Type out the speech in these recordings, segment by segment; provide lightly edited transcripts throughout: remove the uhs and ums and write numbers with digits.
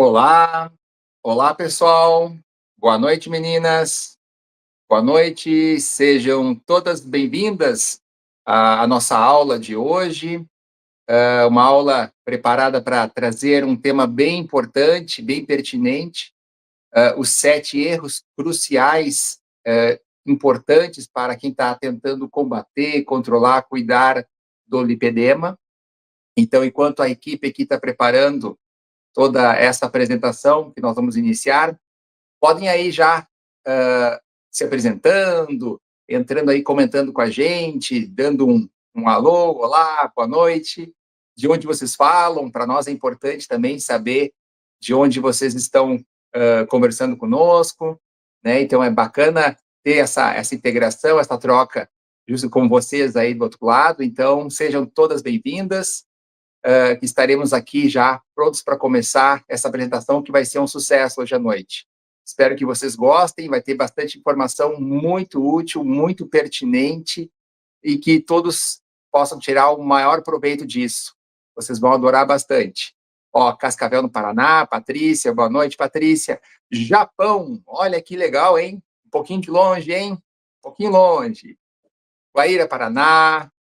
Olá, olá pessoal, boa noite meninas, boa noite, sejam todas bem-vindas à nossa aula de hoje. É uma aula preparada para trazer um tema bem importante, bem pertinente, os 7 erros cruciais, importantes para quem está tentando combater, controlar, cuidar do lipedema. Então, enquanto a equipe aqui está preparando toda essa apresentação que nós vamos iniciar, podem aí já se apresentando, entrando aí, comentando com a gente, dando um alô, olá, boa noite, de onde vocês falam. Para nós é importante também saber de onde vocês estão conversando conosco, né? Então é bacana ter essa integração, essa troca, justo com vocês aí do outro lado. Então sejam todas bem-vindas, que estaremos aqui já prontos para começar essa apresentação, que vai ser um sucesso hoje à noite. Espero que vocês gostem, vai ter bastante informação muito útil, muito pertinente, e que todos possam tirar o maior proveito disso. Vocês vão adorar bastante. Ó, Cascavel, no Paraná, Patrícia, boa noite, Patrícia. Japão, olha que legal, hein? Um pouquinho de longe, hein? Um pouquinho longe. Guaíra, Paraná.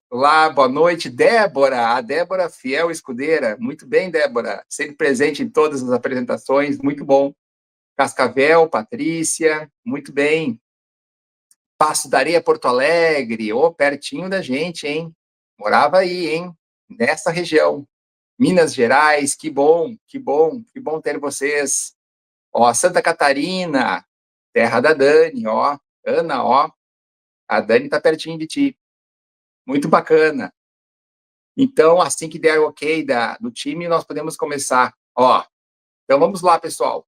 Olá, boa noite, Débora, a Débora Fiel Escudeira. Muito bem, Débora, sempre presente em todas as apresentações, muito bom. Cascavel, Patrícia, muito bem. Passo da Areia, Porto Alegre, pertinho da gente, hein? Morava aí, hein? Nessa região. Minas Gerais, que bom, que bom, que bom ter vocês. Ó, Santa Catarina, terra da Dani, ó. Ana, ó, a Dani tá pertinho de ti. Muito bacana. Então, assim que der o ok do time, nós podemos começar. Ó, então vamos lá, pessoal.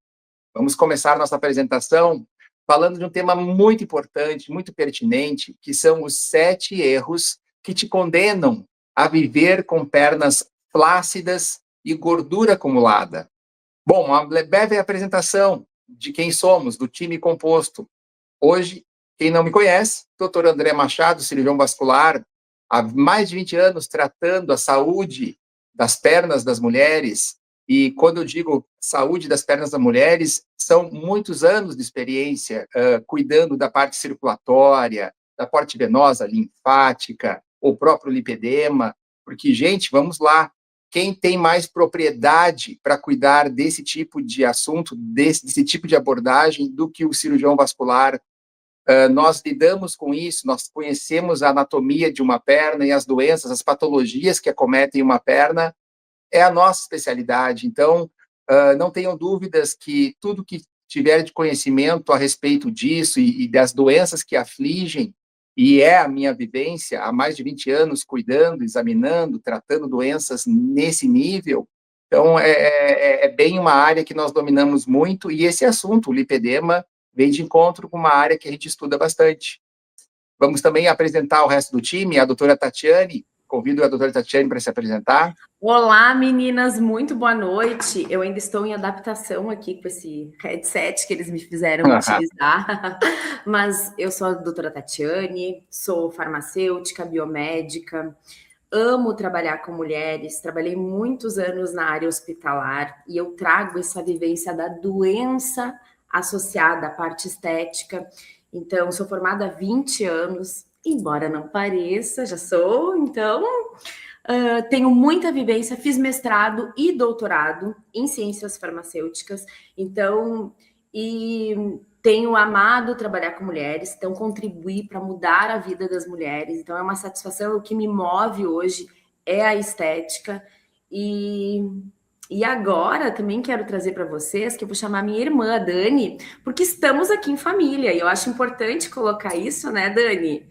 Vamos começar nossa apresentação falando de um tema muito importante, muito pertinente, que são os 7 erros que te condenam a viver com pernas flácidas e gordura acumulada. Bom, uma breve apresentação de quem somos, do time composto. Hoje, quem não me conhece, Dr. André Machado, cirurgião vascular, há mais de 20 anos tratando a saúde das pernas das mulheres. E quando eu digo saúde das pernas das mulheres, são muitos anos de experiência cuidando da parte circulatória, da parte venosa, linfática, o próprio lipedema. Porque, gente, vamos lá, quem tem mais propriedade para cuidar desse tipo de assunto, desse tipo de abordagem, do que o cirurgião vascular? Nós lidamos com isso, nós conhecemos a anatomia de uma perna e as doenças, as patologias que acometem uma perna, é a nossa especialidade. Então, não tenham dúvidas que tudo que tiver de conhecimento a respeito disso e das doenças que afligem, e é a minha vivência há mais de 20 anos cuidando, examinando, tratando doenças nesse nível, então é bem uma área que nós dominamos muito, e esse assunto, o lipedema, vem de encontro com uma área que a gente estuda bastante. Vamos também apresentar o resto do time, a doutora Tatiane. Convido a doutora Tatiane para se apresentar. Olá, meninas, muito boa noite. Eu ainda estou em adaptação aqui com esse headset que eles me fizeram utilizar, mas eu sou a doutora Tatiane, sou farmacêutica, biomédica, amo trabalhar com mulheres, trabalhei muitos anos na área hospitalar e eu trago essa vivência da doença associada à parte estética. Então, sou formada há 20 anos, embora não pareça, já sou, então... tenho muita vivência, fiz mestrado e doutorado em ciências farmacêuticas, então, e tenho amado trabalhar com mulheres, então contribuir para mudar a vida das mulheres, então é uma satisfação, o que me move hoje é a estética, e agora também quero trazer para vocês que eu vou chamar minha irmã, a Dani, porque estamos aqui em família, e eu acho importante colocar isso, né, Dani?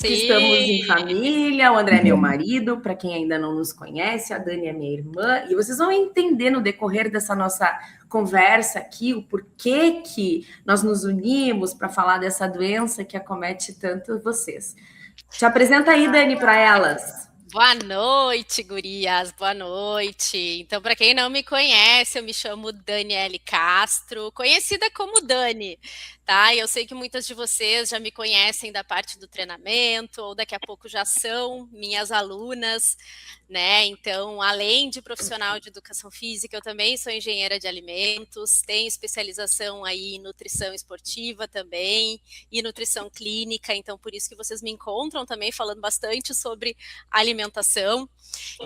Que estamos em família, o André é meu marido, para quem ainda não nos conhece, a Dani é minha irmã, e vocês vão entender no decorrer dessa nossa conversa aqui o porquê que nós nos unimos para falar dessa doença que acomete tanto vocês. Te apresenta aí, Dani, para elas. Boa noite, gurias, boa noite. Então, para quem não me conhece, eu me chamo Daniele Castro, conhecida como Dani, tá? Eu sei que muitas de vocês já me conhecem da parte do treinamento, ou daqui a pouco já são minhas alunas. né? Então, além de profissional de educação física, eu também sou engenheira de alimentos, tenho especialização aí em nutrição esportiva também e nutrição clínica, então por isso que vocês me encontram também falando bastante sobre alimentação.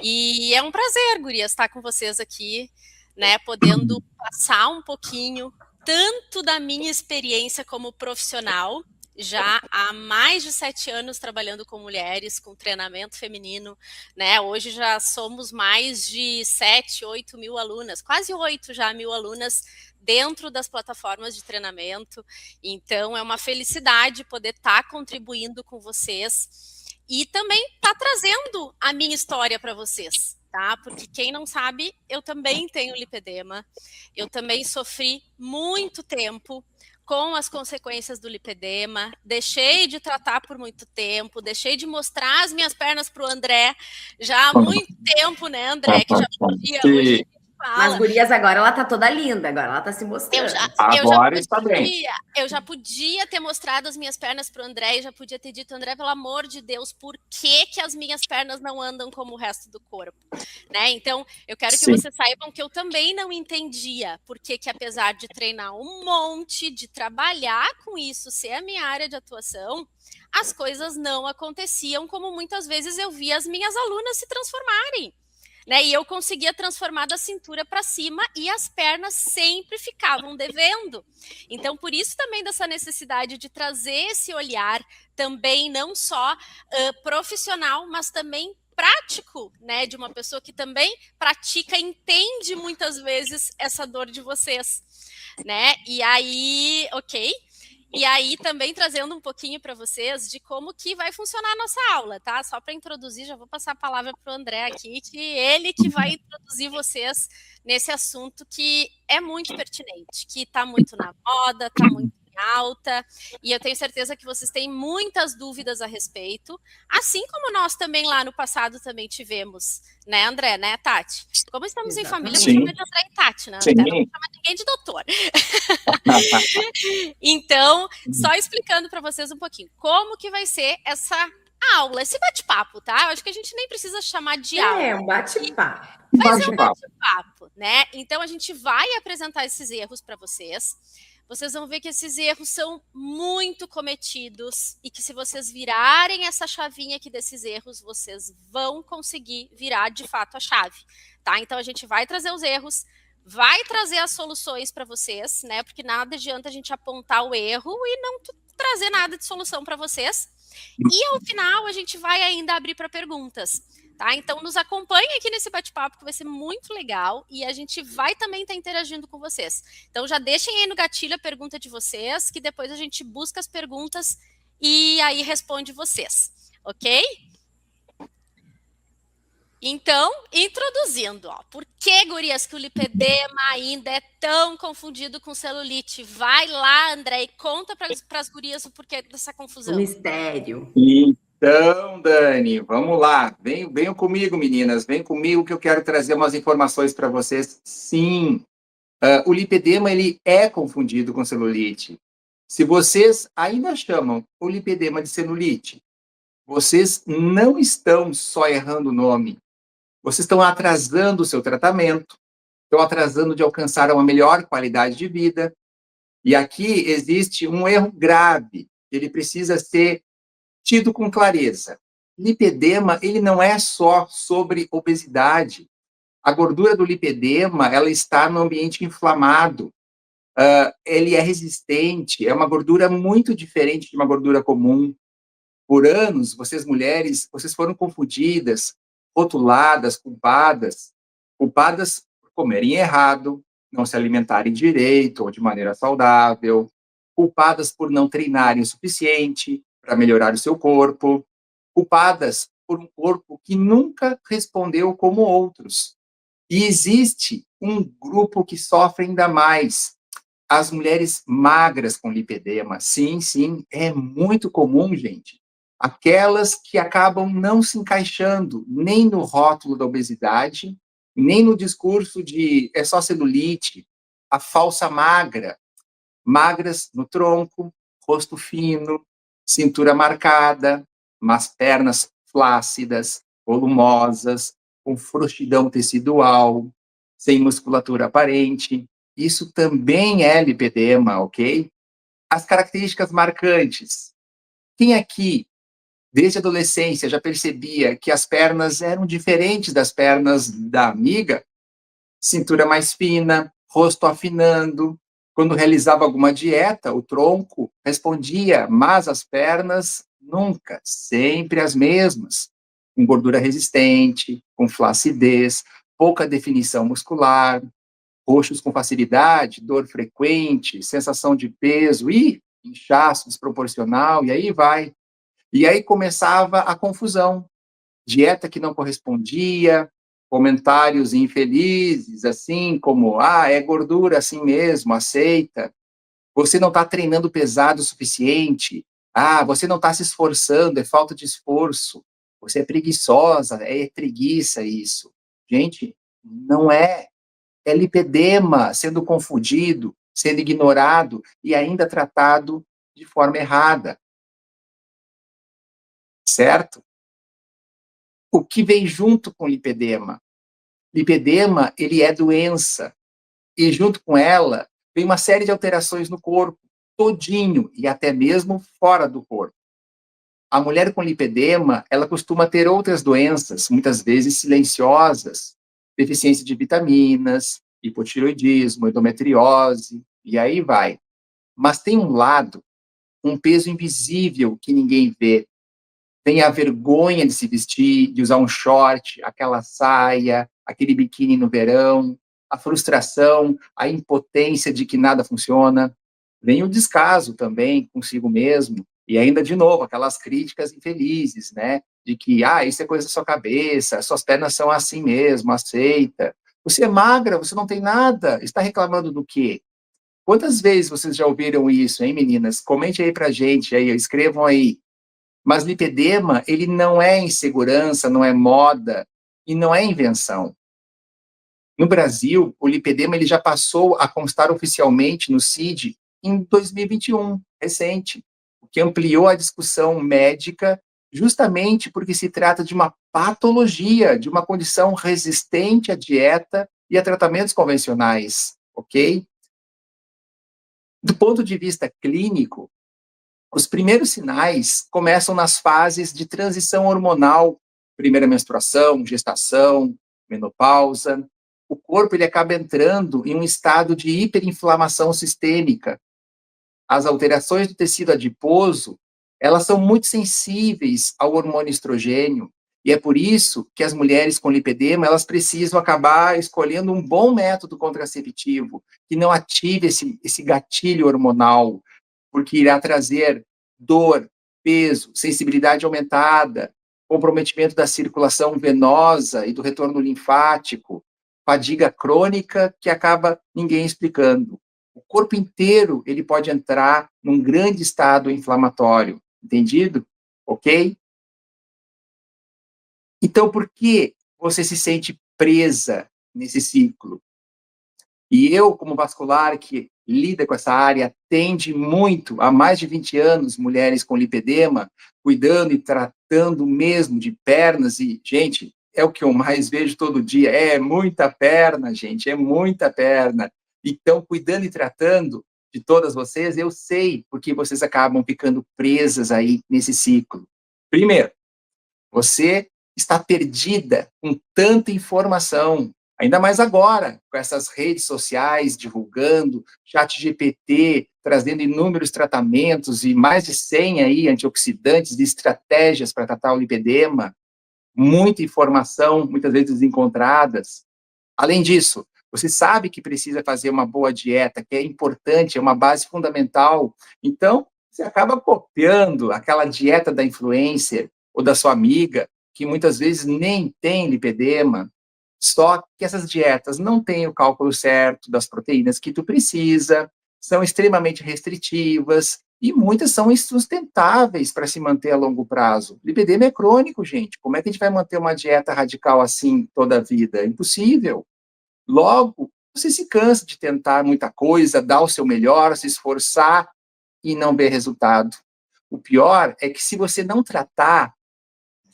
E é um prazer, gurias, estar com vocês aqui, né, podendo passar um pouquinho tanto da minha experiência como profissional, já há mais de 7 anos trabalhando com mulheres, com treinamento feminino, né? Hoje já somos mais de 7, 8 mil alunas, quase 8 já mil alunas dentro das plataformas de treinamento. Então, é uma felicidade poder estar contribuindo com vocês e também estar trazendo a minha história para vocês, tá? Porque quem não sabe, eu também tenho lipedema, eu também sofri muito tempo com as consequências do lipedema, deixei de tratar por muito tempo, deixei de mostrar as minhas pernas para o André já há muito tempo, né, André? Que já podia, hoje Mas, gurias, agora ela tá toda linda, agora ela tá se mostrando. Eu já podia ter mostrado as minhas pernas pro André e já podia ter dito, André, pelo amor de Deus, por que as minhas pernas não andam como o resto do corpo? Né? Então, eu quero que vocês saibam que eu também não entendia por que apesar de treinar um monte, de trabalhar com isso, ser a minha área de atuação, as coisas não aconteciam como muitas vezes eu via as minhas alunas se transformarem. Né, e eu conseguia transformar da cintura para cima e as pernas sempre ficavam devendo. Então, por isso também dessa necessidade de trazer esse olhar também não só profissional, mas também prático, né, de uma pessoa que também pratica, entende muitas vezes essa dor de vocês, né? E aí, ok? E aí, também trazendo um pouquinho para vocês de como que vai funcionar a nossa aula, tá? Só para introduzir, já vou passar a palavra para o André aqui, que ele que vai introduzir vocês nesse assunto que é muito pertinente, que está muito na moda, está muito em alta, e eu tenho certeza que vocês têm muitas dúvidas a respeito, assim como nós também lá no passado também tivemos, né, André, né, Tati? Como estamos em família, vamos chamar de André e Tati, né? Não vamos chamar ninguém de doutor. Então, só explicando para vocês um pouquinho como que vai ser essa aula, esse bate-papo, tá? Eu acho que a gente nem precisa chamar de aula. É, um bate-papo. Vai ser um bate-papo, né? Então, a gente vai apresentar esses erros para vocês. Vocês vão ver que esses erros são muito cometidos e que se vocês virarem essa chavinha aqui desses erros, vocês vão conseguir virar de fato a chave, tá? Então, a gente vai trazer os erros, vai trazer as soluções para vocês, né? Porque nada adianta a gente apontar o erro e não trazer nada de solução para vocês. E ao final a gente vai ainda abrir para perguntas, tá? Então nos acompanhe aqui nesse bate-papo que vai ser muito legal e a gente vai também estar interagindo com vocês. Então já deixem aí no gatilho a pergunta de vocês, que depois a gente busca as perguntas e aí responde vocês, ok? Então, introduzindo, ó, por que, gurias, que o lipedema ainda é tão confundido com celulite? Vai lá, André, e conta para as gurias o porquê dessa confusão. O mistério. Então, Dani, vamos lá. Venham comigo, meninas. Venham comigo que eu quero trazer umas informações para vocês. Sim, o lipedema ele é confundido com celulite. Se vocês ainda chamam o lipedema de celulite, vocês não estão só errando o nome. Vocês estão atrasando o seu tratamento, estão atrasando de alcançar uma melhor qualidade de vida. E aqui existe um erro grave, ele precisa ser tido com clareza. Lipedema, ele não é só sobre obesidade. A gordura do lipedema, ela está no ambiente inflamado. Ele é resistente, é uma gordura muito diferente de uma gordura comum. Por anos, vocês mulheres, vocês foram confundidas, rotuladas, culpadas por comerem errado, não se alimentarem direito ou de maneira saudável, culpadas por não treinarem o suficiente para melhorar o seu corpo, culpadas por um corpo que nunca respondeu como outros. E existe um grupo que sofre ainda mais, as mulheres magras com lipedema. Sim, é muito comum, gente. Aquelas que acabam não se encaixando nem no rótulo da obesidade, nem no discurso de é só celulite, a falsa magra, magras no tronco, rosto fino, cintura marcada, mas pernas flácidas, volumosas, com frouxidão tecidual, sem musculatura aparente. Isso também é lipedema, ok? As características marcantes. Quem aqui, desde a adolescência, já percebia que as pernas eram diferentes das pernas da amiga? Cintura mais fina, rosto afinando. Quando realizava alguma dieta, o tronco respondia, mas as pernas nunca, sempre as mesmas. Com gordura resistente, com flacidez, pouca definição muscular, roxos com facilidade, dor frequente, sensação de peso e inchaço desproporcional, e aí vai. E aí começava a confusão. Dieta que não correspondia, comentários infelizes, assim como, é gordura assim mesmo, aceita. Você não está treinando pesado o suficiente. Você não está se esforçando, é falta de esforço. Você é preguiçosa, é preguiça isso. Gente, não é. É lipedema sendo confundido, sendo ignorado e ainda tratado de forma errada. Certo? O que vem junto com lipedema? Lipedema, ele é doença. E junto com ela, vem uma série de alterações no corpo, todinho, e até mesmo fora do corpo. A mulher com lipedema, ela costuma ter outras doenças, muitas vezes silenciosas, deficiência de vitaminas, hipotireoidismo, endometriose, e aí vai. Mas tem um lado, um peso invisível que ninguém vê. Tem a vergonha de se vestir, de usar um short, aquela saia, aquele biquíni no verão, a frustração, a impotência de que nada funciona. Vem o descaso também consigo mesmo, e ainda, de novo, aquelas críticas infelizes, né? De que, isso é coisa da sua cabeça, suas pernas são assim mesmo, aceita. Você é magra, você não tem nada, está reclamando do quê? Quantas vezes vocês já ouviram isso, hein, meninas? Comente aí pra gente, aí, escrevam aí. Mas lipedema, ele não é insegurança, não é moda e não é invenção. No Brasil, o lipedema ele já passou a constar oficialmente no CID em 2021, recente, o que ampliou a discussão médica justamente porque se trata de uma patologia, de uma condição resistente à dieta e a tratamentos convencionais, ok? Do ponto de vista clínico, os primeiros sinais começam nas fases de transição hormonal, primeira menstruação, gestação, menopausa. O corpo ele acaba entrando em um estado de hiperinflamação sistêmica. As alterações do tecido adiposo, elas são muito sensíveis ao hormônio estrogênio, e é por isso que as mulheres com lipedema, elas precisam acabar escolhendo um bom método contraceptivo, que não ative esse gatilho hormonal, porque irá trazer dor, peso, sensibilidade aumentada, comprometimento da circulação venosa e do retorno linfático, fadiga crônica que acaba ninguém explicando. O corpo inteiro ele pode entrar num grande estado inflamatório, entendido? Ok? Então, por que você se sente presa nesse ciclo? E eu, como vascular, que lida com essa área, atende muito, há mais de 20 anos, mulheres com lipedema, cuidando e tratando mesmo de pernas, e, gente, é o que eu mais vejo todo dia, é muita perna, gente, é muita perna. Então, cuidando e tratando de todas vocês, eu sei porque vocês acabam ficando presas aí nesse ciclo. Primeiro, você está perdida com tanta informação, ainda mais agora, com essas redes sociais divulgando, ChatGPT trazendo inúmeros tratamentos e mais de 100 aí antioxidantes e estratégias para tratar o lipedema, muita informação, muitas vezes desencontradas. Além disso, você sabe que precisa fazer uma boa dieta, que é importante, é uma base fundamental. Então, você acaba copiando aquela dieta da influencer ou da sua amiga, que muitas vezes nem tem lipedema, só que essas dietas não têm o cálculo certo das proteínas que tu precisa, são extremamente restritivas e muitas são insustentáveis para se manter a longo prazo. Lipedema é crônico, gente. Como é que a gente vai manter uma dieta radical assim toda a vida? É impossível. Logo, você se cansa de tentar muita coisa, dar o seu melhor, se esforçar e não ver resultado. O pior é que se você não tratar,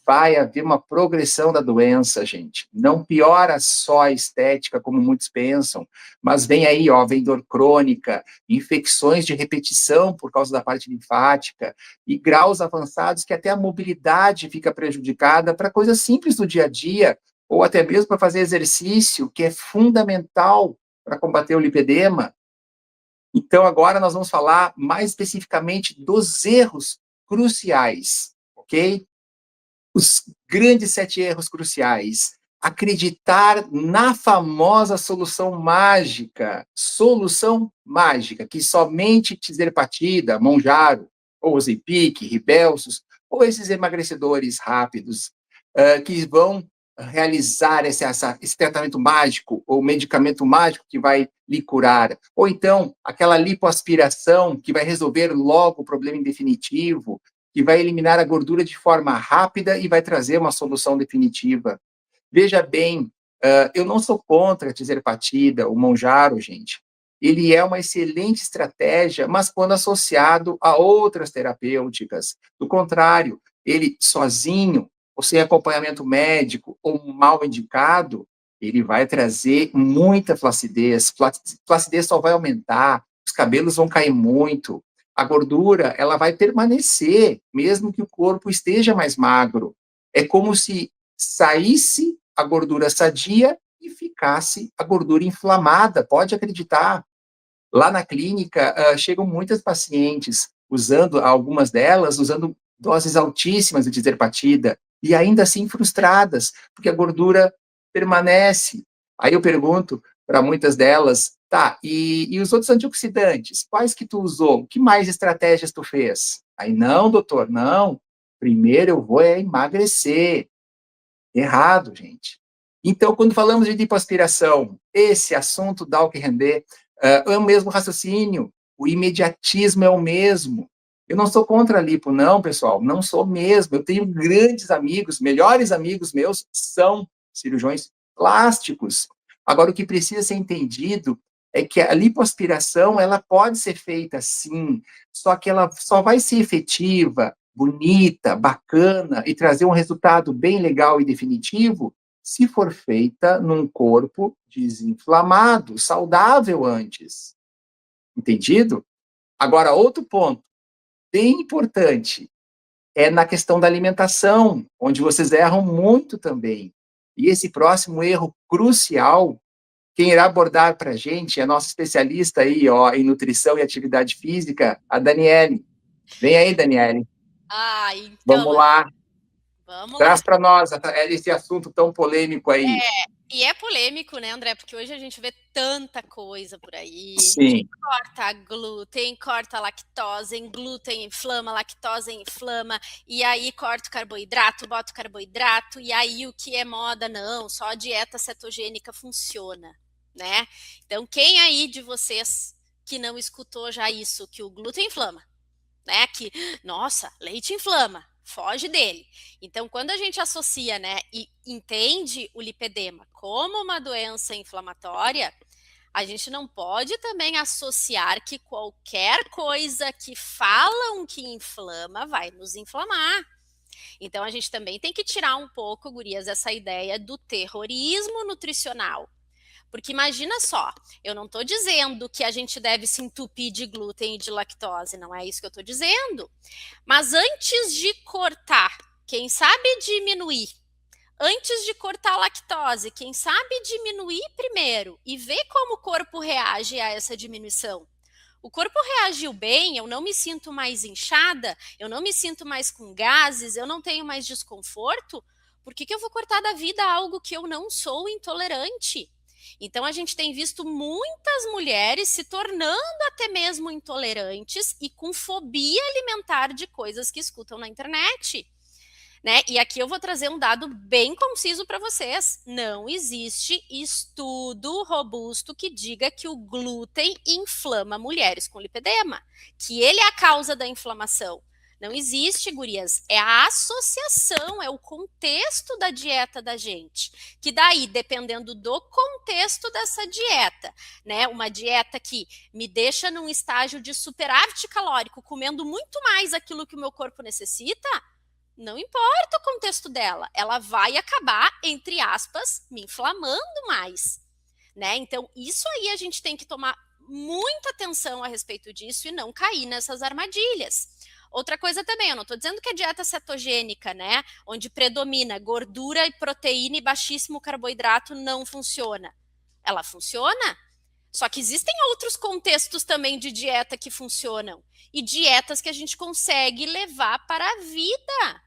vai haver uma progressão da doença, gente. Não piora só a estética, como muitos pensam, mas vem aí, ó, vem dor crônica, infecções de repetição por causa da parte linfática, e graus avançados que até a mobilidade fica prejudicada para coisas simples do dia a dia, ou até mesmo para fazer exercício, que é fundamental para combater o lipedema. Então, agora nós vamos falar mais especificamente dos erros cruciais, ok? Os grandes 7 erros cruciais. Acreditar na famosa solução mágica, que somente tirzepatida, Mounjaro, ou Ozempic, Ribelsus, ou esses emagrecedores rápidos, que vão realizar esse tratamento mágico, ou medicamento mágico que vai lhe curar. Ou então, aquela lipoaspiração que vai resolver logo o problema em definitivo, que vai eliminar a gordura de forma rápida e vai trazer uma solução definitiva. Veja bem, eu não sou contra a tirzepatida, o Mounjaro, gente. Ele é uma excelente estratégia, mas quando associado a outras terapêuticas. Do contrário, ele sozinho, ou sem acompanhamento médico, ou mal indicado, ele vai trazer muita flacidez. Flacidez só vai aumentar, os cabelos vão cair muito, a gordura ela vai permanecer, mesmo que o corpo esteja mais magro. É como se saísse a gordura sadia e ficasse a gordura inflamada, pode acreditar. Lá na clínica, chegam muitas pacientes, algumas delas, usando doses altíssimas de tirzepatida, e ainda assim frustradas, porque a gordura permanece. Aí eu pergunto para muitas delas, tá, e os outros antioxidantes, quais que tu usou? Que mais estratégias tu fez? Aí, não, doutor, não, primeiro eu vou emagrecer. Errado, gente. Então, quando falamos de lipoaspiração, esse assunto dá o que render, é o mesmo raciocínio, o imediatismo é o mesmo. Eu não sou contra a lipo, não, pessoal, não sou mesmo. Eu tenho grandes amigos, melhores amigos meus são cirurgiões plásticos. Agora, o que precisa ser entendido é que a lipoaspiração, ela pode ser feita sim, só que ela só vai ser efetiva, bonita, bacana e trazer um resultado bem legal e definitivo se for feita num corpo desinflamado, saudável antes. Entendido? Agora, outro ponto bem importante é na questão da alimentação, onde vocês erram muito também. E esse próximo erro crucial, quem irá abordar para a gente é a nossa especialista aí, ó, em nutrição e atividade física, a Daniele. Vem aí, Daniele. Então, vamos lá. Vamos Traz lá. para nós esse assunto tão polêmico aí. E é polêmico, né, André? Porque hoje a gente vê tanta coisa por aí. Sim. Corta glúten, corta lactose, glúten inflama, lactose inflama, e aí corta o carboidrato, bota o carboidrato, e aí o que é moda, não, só a dieta cetogênica funciona, né? Então, quem aí de vocês que não escutou já isso, que o glúten inflama, né? Que, nossa, leite inflama, foge dele. Então, quando a gente associa, né, e entende o lipedema como uma doença inflamatória, a gente não pode também associar que qualquer coisa que falam que inflama vai nos inflamar. Então, a gente também tem que tirar um pouco, gurias, essa ideia do terrorismo nutricional. Porque imagina só, eu não estou dizendo que a gente deve se entupir de glúten e de lactose, não é isso que eu estou dizendo. Mas antes de cortar, quem sabe diminuir, antes de cortar a lactose, quem sabe diminuir primeiro e ver como o corpo reage a essa diminuição. O corpo reagiu bem, eu não me sinto mais inchada, eu não me sinto mais com gases, eu não tenho mais desconforto, por que eu vou cortar da vida algo que eu não sou intolerante? Então, a gente tem visto muitas mulheres se tornando até mesmo intolerantes e com fobia alimentar de coisas que escutam na internet. Né? E aqui eu vou trazer um dado bem conciso para vocês. Não existe estudo robusto que diga que o glúten inflama mulheres com lipedema, que ele é a causa da inflamação. Não existe, gurias, é a associação, é o contexto da dieta da gente, que daí, dependendo do contexto dessa dieta, né, uma dieta que me deixa num estágio de superávit calórico, comendo muito mais aquilo que o meu corpo necessita, Não importa o contexto dela, ela vai acabar, entre aspas, me inflamando mais, né? Então, isso aí a gente tem que tomar muita atenção a respeito disso e não cair nessas armadilhas. Outra coisa também, eu não estou dizendo que a dieta cetogênica, né, onde predomina gordura e proteína e baixíssimo carboidrato, não funciona. Ela funciona, só que existem outros contextos também de dieta que funcionam e dietas que a gente consegue levar para a vida.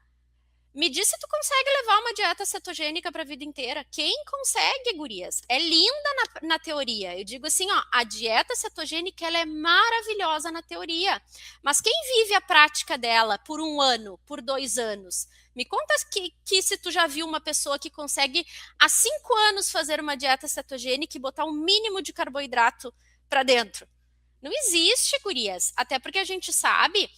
Me diz se tu consegue levar uma dieta cetogênica para a vida inteira. Quem consegue, gurias? É linda na teoria. Eu digo assim, ó, a dieta cetogênica ela é maravilhosa na teoria. Mas quem vive a prática dela por 1 ano, por 2 anos? Me conta que se tu já viu uma pessoa que consegue há 5 anos fazer uma dieta cetogênica e botar um mínimo de carboidrato para dentro. Não existe, gurias. Até porque a gente sabe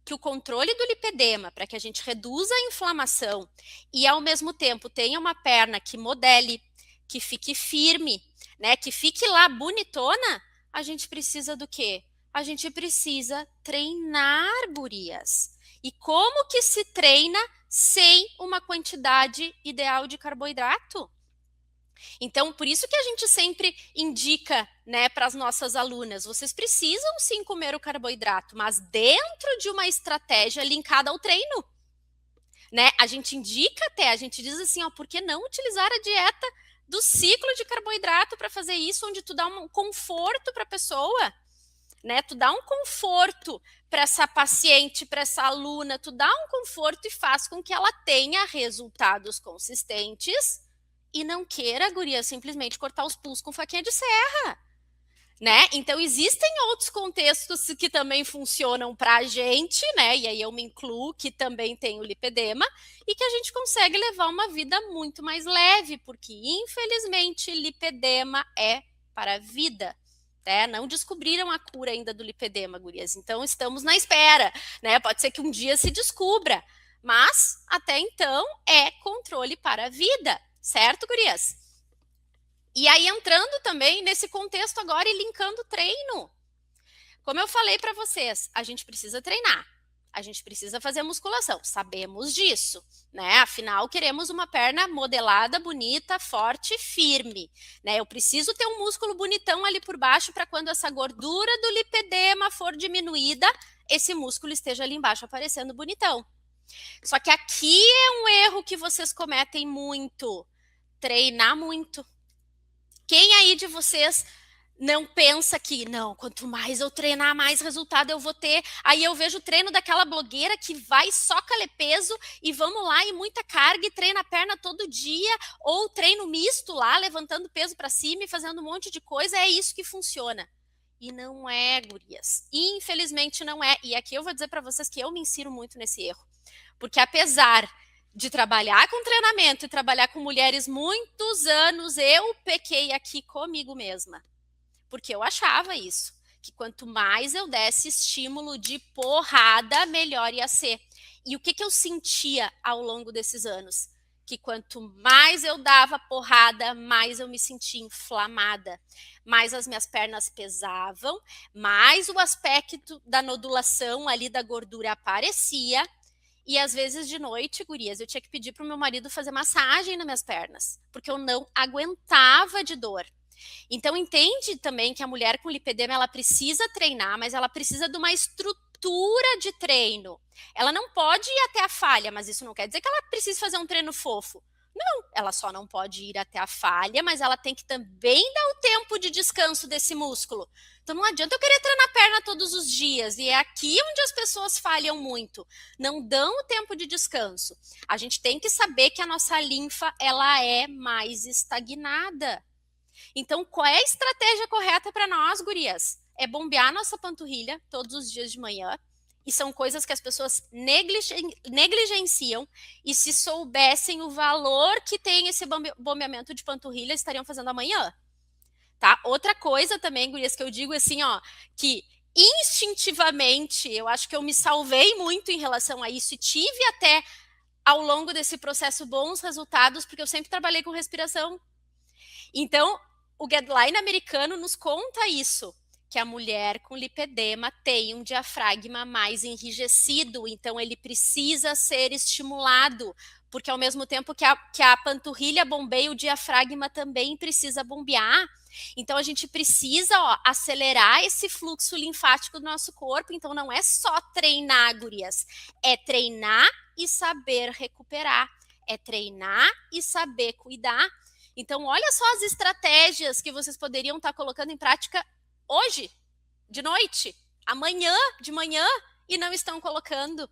que o controle do lipedema, para que a gente reduza a inflamação e, ao mesmo tempo, tenha uma perna que modele, que fique firme, né, que fique lá bonitona, a gente precisa do quê? A gente precisa treinar, gurias. E como que se treina sem uma quantidade ideal de carboidrato? Então, por isso que a gente sempre indica, né, para as nossas alunas, vocês precisam sim comer o carboidrato, mas dentro de uma estratégia linkada ao treino, né? A gente indica até, a gente diz assim, ó, por que não utilizar a dieta do ciclo de carboidrato para fazer isso, onde tu dá um conforto para a pessoa, né? Tu dá um conforto para essa paciente, para essa aluna, tu dá um conforto e faz com que ela tenha resultados consistentes e não queira, guria, simplesmente cortar os pulsos com faquinha de serra, né? Então, existem outros contextos que também funcionam para a gente, né? E aí eu me incluo, que também tem o lipedema, e que a gente consegue levar uma vida muito mais leve, porque, infelizmente, lipedema é para a vida. Né? Não descobriram a cura ainda do lipedema, gurias. Então, estamos na espera, né? Pode ser que um dia se descubra, mas, até então, é controle para a vida. Certo, gurias? E aí, entrando também nesse contexto agora e linkando o treino. Como eu falei para vocês, a gente precisa treinar. A gente precisa fazer musculação. Sabemos disso, né? Afinal, queremos uma perna modelada, bonita, forte, firme, né? Eu preciso ter um músculo bonitão ali por baixo para quando essa gordura do lipedema for diminuída, esse músculo esteja ali embaixo aparecendo bonitão. Só que aqui é um erro que vocês cometem muito. Treinar muito. Quem aí de vocês não pensa que, não, quanto mais eu treinar, mais resultado eu vou ter. Aí eu vejo o treino daquela blogueira que vai só caler peso e vamos lá e muita carga e treina a perna todo dia, ou treino misto lá, levantando peso para cima e fazendo um monte de coisa, é isso que funciona. E não é, gurias. Infelizmente não é. E aqui eu vou dizer para vocês que eu me insiro muito nesse erro. Porque apesar de trabalhar com treinamento e trabalhar com mulheres muitos anos, eu pequei aqui comigo mesma. Porque eu achava isso, que quanto mais eu desse estímulo de porrada, melhor ia ser. E o que eu sentia ao longo desses anos? Que quanto mais eu dava porrada, mais eu me sentia inflamada, mais as minhas pernas pesavam, mais o aspecto da nodulação ali da gordura aparecia. E às vezes de noite, gurias, eu tinha que pedir para o meu marido fazer massagem nas minhas pernas, porque eu não aguentava de dor. Então entende também que a mulher com lipedema, ela precisa treinar, mas ela precisa de uma estrutura de treino. Ela não pode ir até a falha, mas isso não quer dizer que ela precisa fazer um treino fofo. Não, ela só não pode ir até a falha, mas ela tem que também dar o tempo de descanso desse músculo. Então não adianta eu querer treinar a perna todos os dias, e é aqui onde as pessoas falham muito. Não dão o tempo de descanso. A gente tem que saber que a nossa linfa, ela é mais estagnada. Então, qual é a estratégia correta para nós, gurias? É bombear nossa panturrilha todos os dias de manhã. E são coisas que as pessoas negligenciam. E se soubessem o valor que tem esse bombeamento de panturrilha, estariam fazendo amanhã. Tá? Outra coisa também, gurias, que eu digo assim, ó, que instintivamente, eu acho que eu me salvei muito em relação a isso e tive até, ao longo desse processo, bons resultados, porque eu sempre trabalhei com respiração. Então, o guideline americano nos conta isso, que a mulher com lipedema tem um diafragma mais enrijecido, então ele precisa ser estimulado, porque ao mesmo tempo que a panturrilha bombeia, o diafragma também precisa bombear. Então a gente precisa acelerar esse fluxo linfático do nosso corpo. Então não é só treinar, gurias, é treinar e saber recuperar, é treinar e saber cuidar. Então olha só as estratégias que vocês poderiam estar colocando em prática hoje, de noite, amanhã, de manhã, e não estão colocando.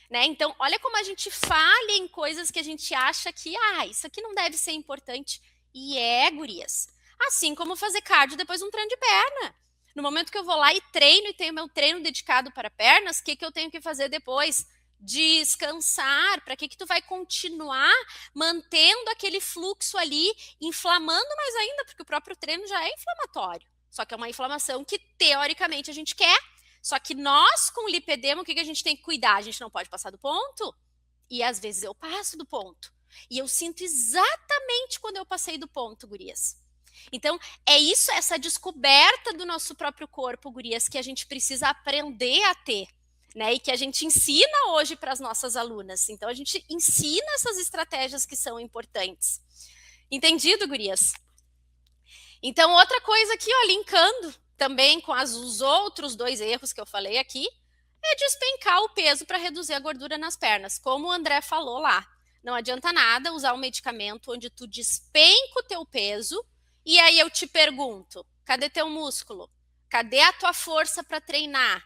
Né? Então, olha como a gente falha em coisas que a gente acha que, isso aqui não deve ser importante. E gurias. Assim como fazer cardio depois de um treino de perna. No momento que eu vou lá e treino, e tenho meu treino dedicado para pernas, o que eu tenho que fazer depois? Descansar. Para que tu vai continuar mantendo aquele fluxo ali, inflamando mais ainda, porque o próprio treino já é inflamatório. Só que é uma inflamação que, teoricamente, a gente quer. Só que nós, com lipedema, o que a gente tem que cuidar? A gente não pode passar do ponto. E às vezes eu passo do ponto. E eu sinto exatamente quando eu passei do ponto, gurias. Então, é isso, essa descoberta do nosso próprio corpo, gurias, que a gente precisa aprender a ter. Né? E que a gente ensina hoje para as nossas alunas. Então, a gente ensina essas estratégias que são importantes. Entendido, gurias? Então, outra coisa aqui, linkando também com os outros 2 erros que eu falei aqui, é despencar o peso para reduzir a gordura nas pernas. Como o André falou lá, não adianta nada usar um medicamento onde tu despenca o teu peso e aí eu te pergunto, cadê teu músculo? Cadê a tua força para treinar?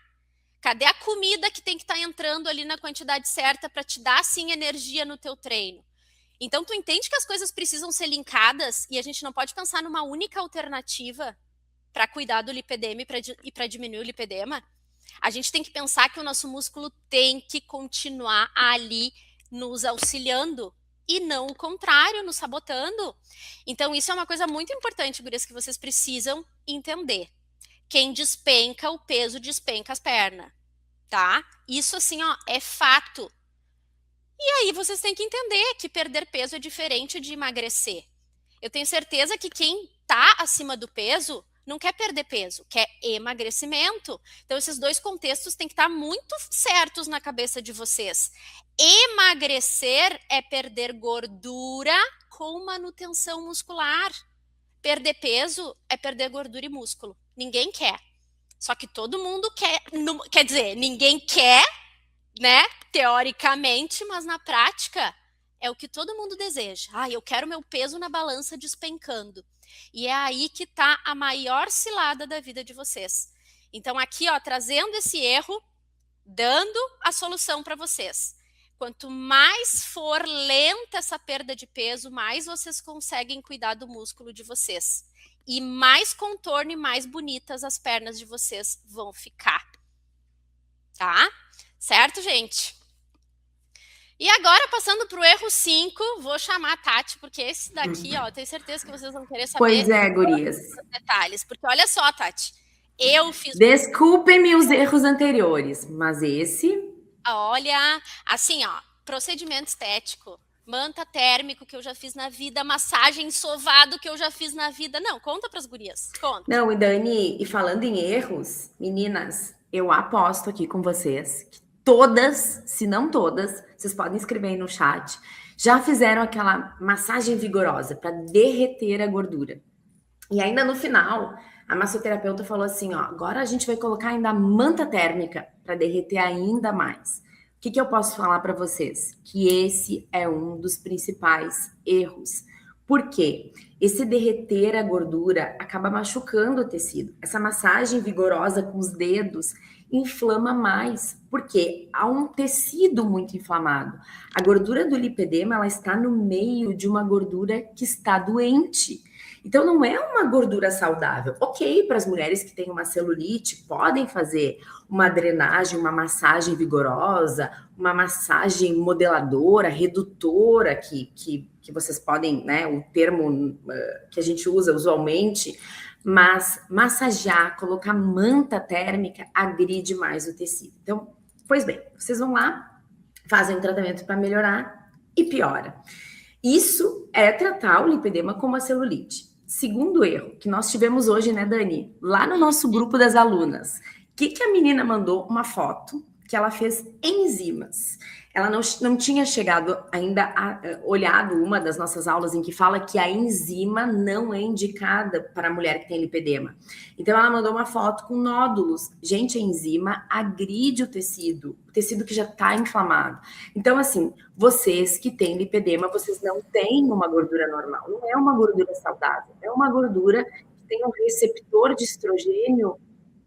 Cadê a comida que tem que estar entrando ali na quantidade certa para te dar, sim, energia no teu treino? Então, tu entende que as coisas precisam ser linkadas e a gente não pode pensar numa única alternativa para cuidar do lipedema e para diminuir o lipedema? A gente tem que pensar que o nosso músculo tem que continuar ali nos auxiliando e não o contrário, nos sabotando. Então, isso é uma coisa muito importante, gurias, que vocês precisam entender. Quem despenca o peso, despenca as pernas, tá? Isso, assim, é fato. E aí vocês têm que entender que perder peso é diferente de emagrecer. Eu tenho certeza que quem tá acima do peso não quer perder peso, quer emagrecimento. Então, esses 2 contextos têm que estar muito certos na cabeça de vocês. Emagrecer é perder gordura com manutenção muscular. Perder peso é perder gordura e músculo. Ninguém quer. Só que todo mundo quer. Quer dizer, ninguém quer, né? Teoricamente, mas na prática é o que todo mundo deseja. Eu quero meu peso na balança despencando. E é aí que está a maior cilada da vida de vocês. Então aqui, trazendo esse erro, dando a solução para vocês. Quanto mais for lenta essa perda de peso, mais vocês conseguem cuidar do músculo de vocês. E mais contorno e mais bonitas as pernas de vocês vão ficar. Tá? Certo, gente? E agora, passando para o erro 5, vou chamar a Tati, porque esse daqui, eu tenho certeza que vocês vão querer saber. Pois é, gurias. Detalhes, porque olha só, Tati, eu fiz... Desculpem-me os erros anteriores, mas esse... Olha, assim, procedimento estético, manta térmico que eu já fiz na vida, massagem sovado que eu já fiz na vida. Não, conta para as gurias, conta. Não, e Dani, e falando em erros, meninas, eu aposto aqui com vocês que todas, se não todas, vocês podem escrever aí no chat, já fizeram aquela massagem vigorosa para derreter a gordura. E ainda no final, a massoterapeuta falou assim, agora a gente vai colocar ainda a manta térmica para derreter ainda mais. O que eu posso falar para vocês? Que esse é um dos principais erros. Por quê? Esse derreter a gordura acaba machucando o tecido. Essa massagem vigorosa com os dedos inflama mais, porque há um tecido muito inflamado. A gordura do lipedema, ela está no meio de uma gordura que está doente. Então, não é uma gordura saudável. Ok, para as mulheres que têm uma celulite, podem fazer uma drenagem, uma massagem vigorosa, uma massagem modeladora, redutora, que vocês podem, né, o termo que a gente usa usualmente, mas massagear, colocar manta térmica, agride mais o tecido. Então, pois bem, vocês vão lá, fazem um tratamento para melhorar e piora. Isso é tratar o lipedema como a celulite. Segundo erro que nós tivemos hoje, né, Dani? Lá no nosso grupo das alunas, o que a menina mandou? Uma foto que ela fez enzimas. Ela não tinha chegado ainda a olhado uma das nossas aulas em que fala que a enzima não é indicada para a mulher que tem lipedema. Então, ela mandou uma foto com nódulos. Gente, a enzima agride o tecido que já está inflamado. Então, assim, vocês que têm lipedema, vocês não têm uma gordura normal. Não é uma gordura saudável. É uma gordura que tem um receptor de estrogênio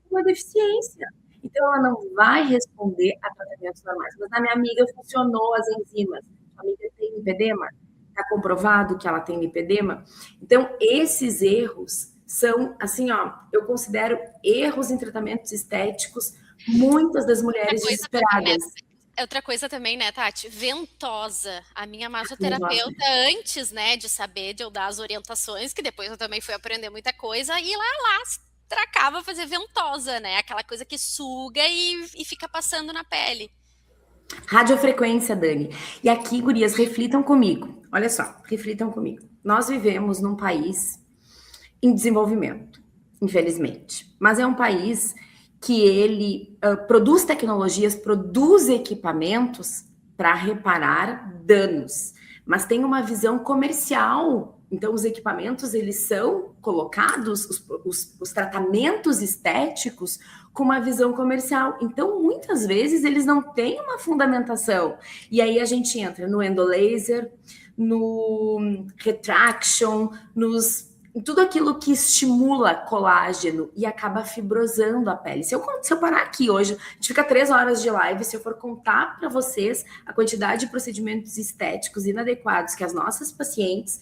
com uma deficiência. Então, ela não vai responder a tratamentos normais. Mas na minha amiga funcionou as enzimas. A amiga tem lipedema? Está comprovado que ela tem lipedema? Então, esses erros são, assim, ó, eu considero erros em tratamentos estéticos, muitas das mulheres desesperadas. Outra coisa também, né, Tati? Ventosa. A minha massoterapeuta, antes, né, de saber, de eu dar as orientações, que depois eu também fui aprender muita coisa, e lá tracava fazer ventosa, né? Aquela coisa que suga e fica passando na pele. Radiofrequência, Dani. E aqui, gurias, reflitam comigo. Olha só, reflitam comigo. Nós vivemos num país em desenvolvimento, infelizmente. Mas é um país que ele produz tecnologias, produz equipamentos para reparar danos. Mas tem uma visão comercial. Então, os equipamentos, eles são colocados, os tratamentos estéticos, com uma visão comercial. Então, muitas vezes, eles não têm uma fundamentação. E aí a gente entra no endolaser, no retraction, em tudo aquilo que estimula colágeno e acaba fibrosando a pele. Se eu parar aqui hoje, a gente fica 3 horas de live, se eu for contar para vocês a quantidade de procedimentos estéticos inadequados que as nossas pacientes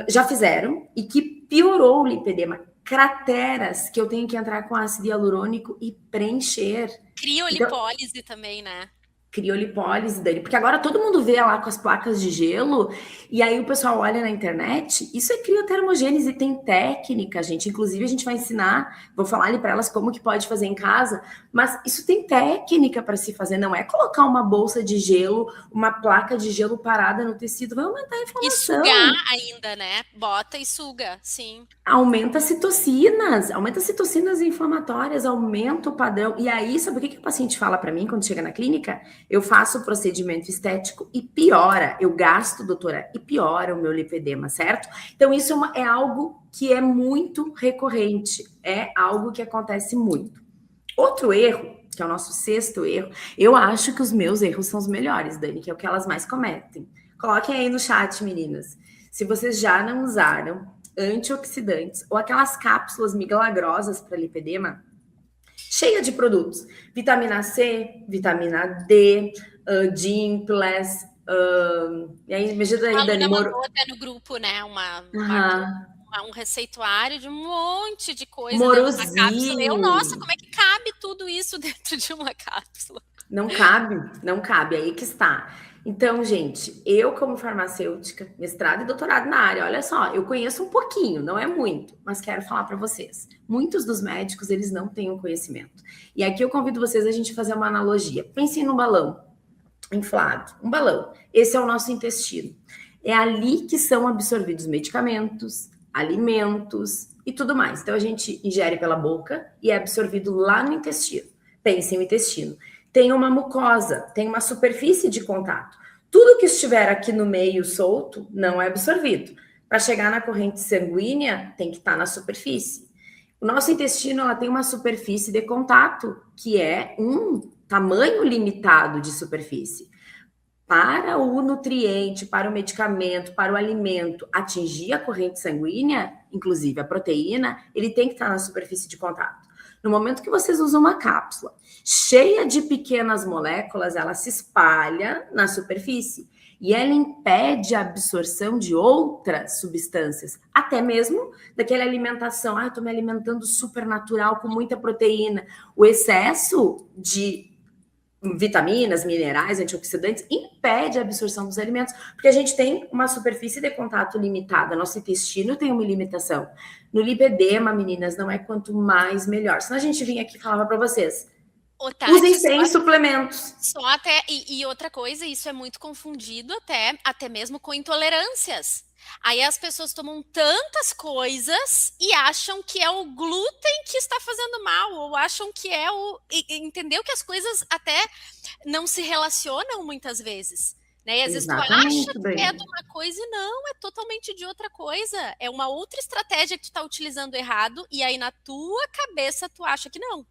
já fizeram e que piorou o lipedema, crateras que eu tenho que entrar com ácido hialurônico e preencher. Criolipólise também, né? Criolipólise, Dani, porque agora todo mundo vê lá com as placas de gelo e aí o pessoal olha na internet, isso é criotermogênese, tem técnica, gente, inclusive a gente vai ensinar, vou falar ali para elas como que pode fazer em casa, mas isso tem técnica para se fazer, não é colocar uma bolsa de gelo, uma placa de gelo parada no tecido, vai aumentar a inflamação. E sugar ainda, né? Bota e suga, sim. Aumenta citocinas inflamatórias, aumenta o padrão. E aí, sabe o que o paciente fala para mim quando chega na clínica? Eu faço o procedimento estético e piora. Eu gasto, doutora, e piora o meu lipedema, certo? Então, isso é algo que é muito recorrente. É algo que acontece muito. Outro erro, que é o nosso 6º erro, eu acho que os meus erros são os melhores, Dani, que é o que elas mais cometem. Coloquem aí no chat, meninas. Se vocês já não usaram antioxidantes ou aquelas cápsulas milagrosas para lipedema, cheia de produtos, vitamina C, vitamina D, Dimples, e aí, me ajuda aí, Dani. Mandou até no grupo, né, um receituário de um monte de coisa dentro da cápsula. Nossa, como é que cabe tudo isso dentro de uma cápsula? Não cabe, aí que está. Então, gente, eu como farmacêutica, mestrado e doutorado na área, olha só, eu conheço um pouquinho, não é muito, mas quero falar para vocês. Muitos dos médicos, eles não têm o conhecimento. E aqui eu convido vocês a gente fazer uma analogia. Pensem num balão inflado, um balão. Esse é o nosso intestino. É ali que são absorvidos medicamentos, alimentos e tudo mais. Então, a gente ingere pela boca e é absorvido lá no intestino. Pensem no intestino. Tem uma mucosa, tem uma superfície de contato. Tudo que estiver aqui no meio solto não é absorvido. Para chegar na corrente sanguínea, tem que estar na superfície. O nosso intestino ela tem uma superfície de contato, que é um tamanho limitado de superfície. Para o nutriente, para o medicamento, para o alimento atingir a corrente sanguínea, inclusive a proteína, ele tem que estar na superfície de contato. No momento que vocês usam uma cápsula cheia de pequenas moléculas, ela se espalha na superfície e ela impede a absorção de outras substâncias, até mesmo daquela alimentação. Eu estou me alimentando super natural, com muita proteína. O excesso de vitaminas, minerais, antioxidantes, impede a absorção dos alimentos, porque a gente tem uma superfície de contato limitada, nosso intestino tem uma limitação. No lipedema, meninas, não é quanto mais melhor. Senão a gente vinha aqui e falava para vocês. Usem sem suplementos. Só até, e outra coisa, isso é muito confundido até mesmo com intolerâncias. Aí as pessoas tomam tantas coisas e acham que é o glúten que está fazendo mal, ou acham que é entendeu que as coisas até não se relacionam muitas vezes. Né? E às vezes tu acha que é de uma coisa e não, é totalmente de outra coisa. É uma outra estratégia que tu está utilizando errado, e aí na tua cabeça tu acha que não.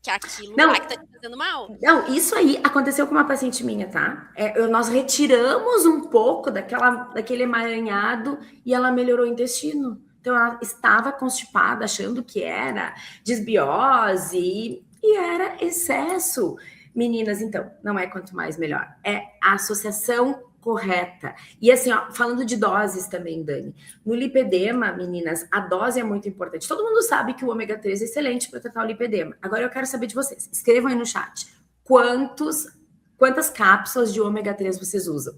Que aquilo lá que tá te fazendo mal. Não, isso aí aconteceu com uma paciente minha, tá? Nós retiramos um pouco daquele emaranhado e ela melhorou o intestino. Então, ela estava constipada, achando que era desbiose e era excesso. Meninas, então, não é quanto mais melhor. É a associação correta. E assim, ó, falando de doses também, Dani. No lipedema, meninas, a dose é muito importante. Todo mundo sabe que o ômega 3 é excelente para tratar o lipedema. Agora eu quero saber de vocês. Escrevam aí no chat. Quantas cápsulas de ômega 3 vocês usam?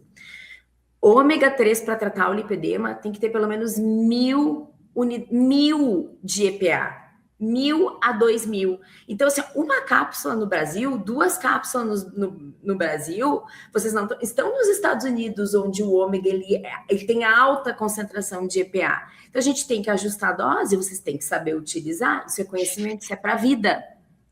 Ômega 3 para tratar o lipedema tem que ter pelo menos 1000 de EPA. 1000 a 2000. Então, assim, uma cápsula no Brasil, 2 cápsulas no Brasil, vocês não estão nos Estados Unidos, onde o ômega ele tem alta concentração de EPA. Então, a gente tem que ajustar a dose, vocês têm que saber utilizar. Isso é conhecimento, isso é para a vida.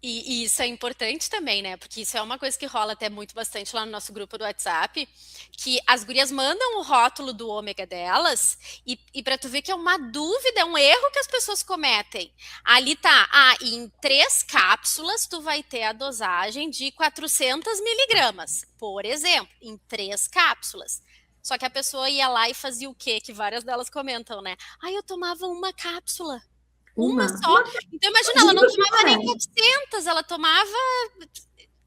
E isso é importante também, né? Porque isso é uma coisa que rola até bastante lá no nosso grupo do WhatsApp, que as gurias mandam o rótulo do ômega delas e para tu ver que é uma dúvida, é um erro que as pessoas cometem. Ali tá, em 3 cápsulas tu vai ter a dosagem de 400 miligramas, por exemplo, em 3 cápsulas. Só que a pessoa ia lá e fazia o quê? Que várias delas comentam, né? Eu tomava uma cápsula. Uma só. Então, imagina, ela não tomava nem 400, ela tomava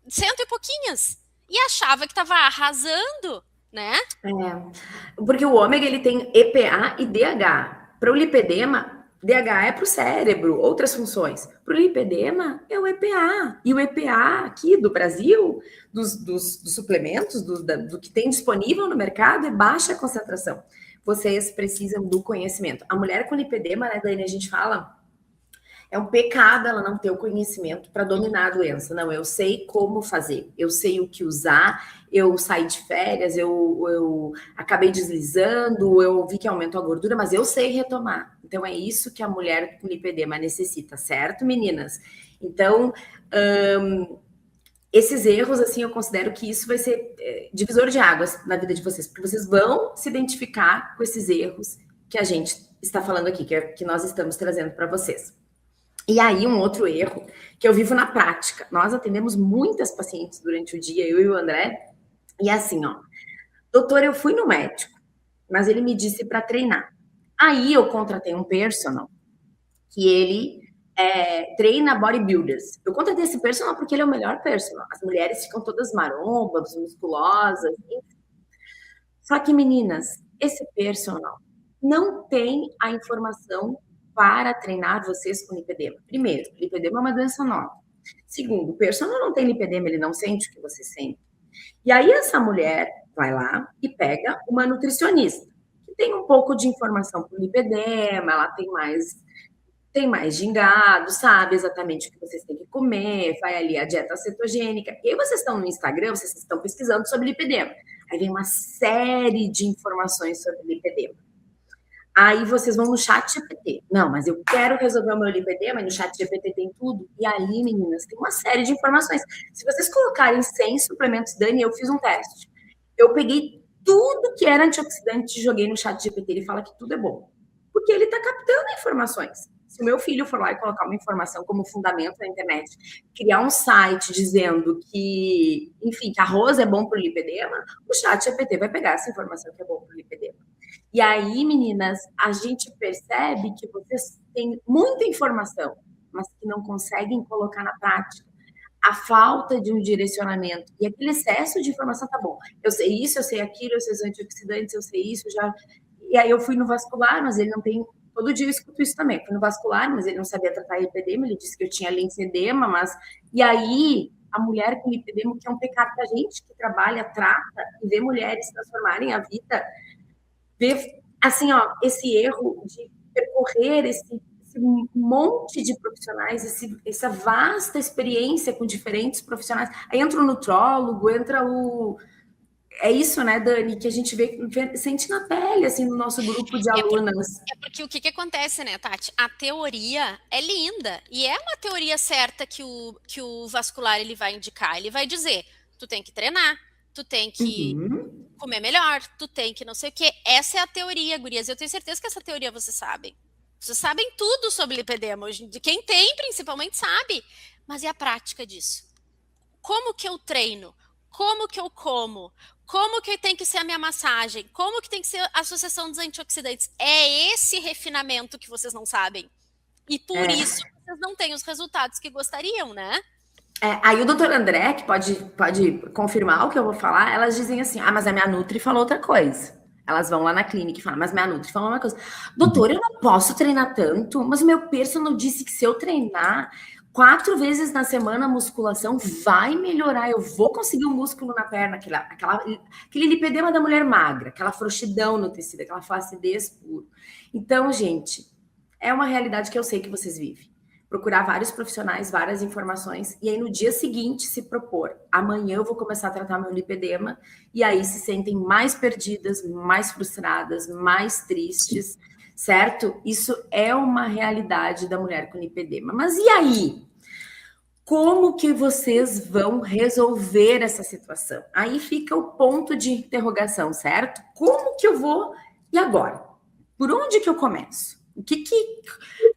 100 e pouquinhas. E achava que estava arrasando, né? Porque o ômega, ele tem EPA e DH. Para o lipedema, DH é para o cérebro, outras funções. Para o lipedema, é o EPA. E o EPA aqui do Brasil, dos suplementos, do que tem disponível no mercado, é baixa concentração. Vocês precisam do conhecimento. A mulher com lipedema, né, Dani, a gente fala, é um pecado ela não ter o conhecimento para dominar a doença. Não, eu sei como fazer, eu sei o que usar, eu saí de férias, eu acabei deslizando, eu vi que aumentou a gordura, mas eu sei retomar. Então, é isso que a mulher com lipedema necessita, certo, meninas? Então, esses erros, assim, eu considero que isso vai ser divisor de águas na vida de vocês, porque vocês vão se identificar com esses erros que a gente está falando aqui, que nós estamos trazendo para vocês. E aí, um outro erro que eu vivo na prática. Nós atendemos muitas pacientes durante o dia, eu e o André, e assim, ó, doutor, eu fui no médico, mas ele me disse para treinar. Aí eu contratei um personal, que ele treina bodybuilders. Eu contratei esse personal porque ele é o melhor personal. As mulheres ficam todas marombas, musculosas, enfim. Só que, meninas, esse personal não tem a informação para treinar vocês com lipedema. Primeiro, lipedema é uma doença nova. Segundo, o personal não tem lipedema, ele não sente o que você sente. E aí essa mulher vai lá e pega uma nutricionista, que tem um pouco de informação para o lipedema, ela tem mais gingado, sabe exatamente o que vocês têm que comer, vai ali a dieta cetogênica. E aí vocês estão no Instagram, vocês estão pesquisando sobre lipedema. Aí vem uma série de informações sobre lipedema. Aí vocês vão no chat GPT. Não, mas eu quero resolver o meu lipedema, e no chat GPT tem tudo. E ali, meninas, tem uma série de informações. Se vocês colocarem 100 suplementos, Dani, eu fiz um teste. Eu peguei tudo que era antioxidante e joguei no chat GPT. Ele fala que tudo é bom. Porque ele está captando informações. Se o meu filho for lá e colocar uma informação como fundamento na internet, criar um site dizendo que, enfim, que arroz é bom para o lipedema, o chat GPT vai pegar essa informação que é bom para o lipedema. E aí, meninas, a gente percebe que vocês têm muita informação, mas que não conseguem colocar na prática. A falta de um direcionamento e aquele excesso de informação, tá bom, eu sei isso, eu sei aquilo, eu sei os antioxidantes, eu sei isso, já... E aí eu fui no vascular, mas ele não tem... Todo dia eu escuto isso também. Fui no vascular, mas ele não sabia tratar lipedema, ele disse que eu tinha linfedema, mas... E aí, a mulher com lipedema, que é um pecado pra gente que trabalha, trata, e vê mulheres transformarem a vida, vê, assim, ó, esse erro de percorrer esse esse monte de profissionais, essa vasta experiência com diferentes profissionais. Aí entra o nutrólogo, entra o... É isso, né, Dani, que a gente sente na pele, assim, no nosso grupo de alunas. Porque o que acontece, né, Tati? A teoria é linda, e é uma teoria certa que o vascular ele vai indicar. Ele vai dizer, tu tem que treinar, tu tem que comer melhor, tu tem que não sei o quê. Essa é a teoria, gurias. Eu tenho certeza que essa teoria vocês sabem. Vocês sabem tudo sobre lipedema. De quem tem, principalmente, sabe. Mas e a prática disso? Como que eu treino? Como que eu como? Como que tem que ser a minha massagem? Como que tem que ser a associação dos antioxidantes? É esse refinamento que vocês não sabem. E por isso vocês não têm os resultados que gostariam, né? Aí o doutor André, que pode confirmar o que eu vou falar, elas dizem assim, mas a minha Nutri falou outra coisa. Elas vão lá na clínica e falam, mas minha Nutri falou uma coisa. Doutor, eu não posso treinar tanto, mas o meu personal disse que se eu treinar 4 vezes na semana a musculação vai melhorar, eu vou conseguir um músculo na perna, aquele lipedema da mulher magra, aquela frouxidão no tecido, aquela flacidez pura. Então, gente, é uma realidade que eu sei que vocês vivem. Procurar vários profissionais, várias informações, e aí no dia seguinte se propor, amanhã eu vou começar a tratar meu lipedema, e aí se sentem mais perdidas, mais frustradas, mais tristes, certo? Isso é uma realidade da mulher com lipedema. Mas e aí? Como que vocês vão resolver essa situação? Aí fica o ponto de interrogação, certo? Como que eu vou? E agora? Por onde que eu começo? O que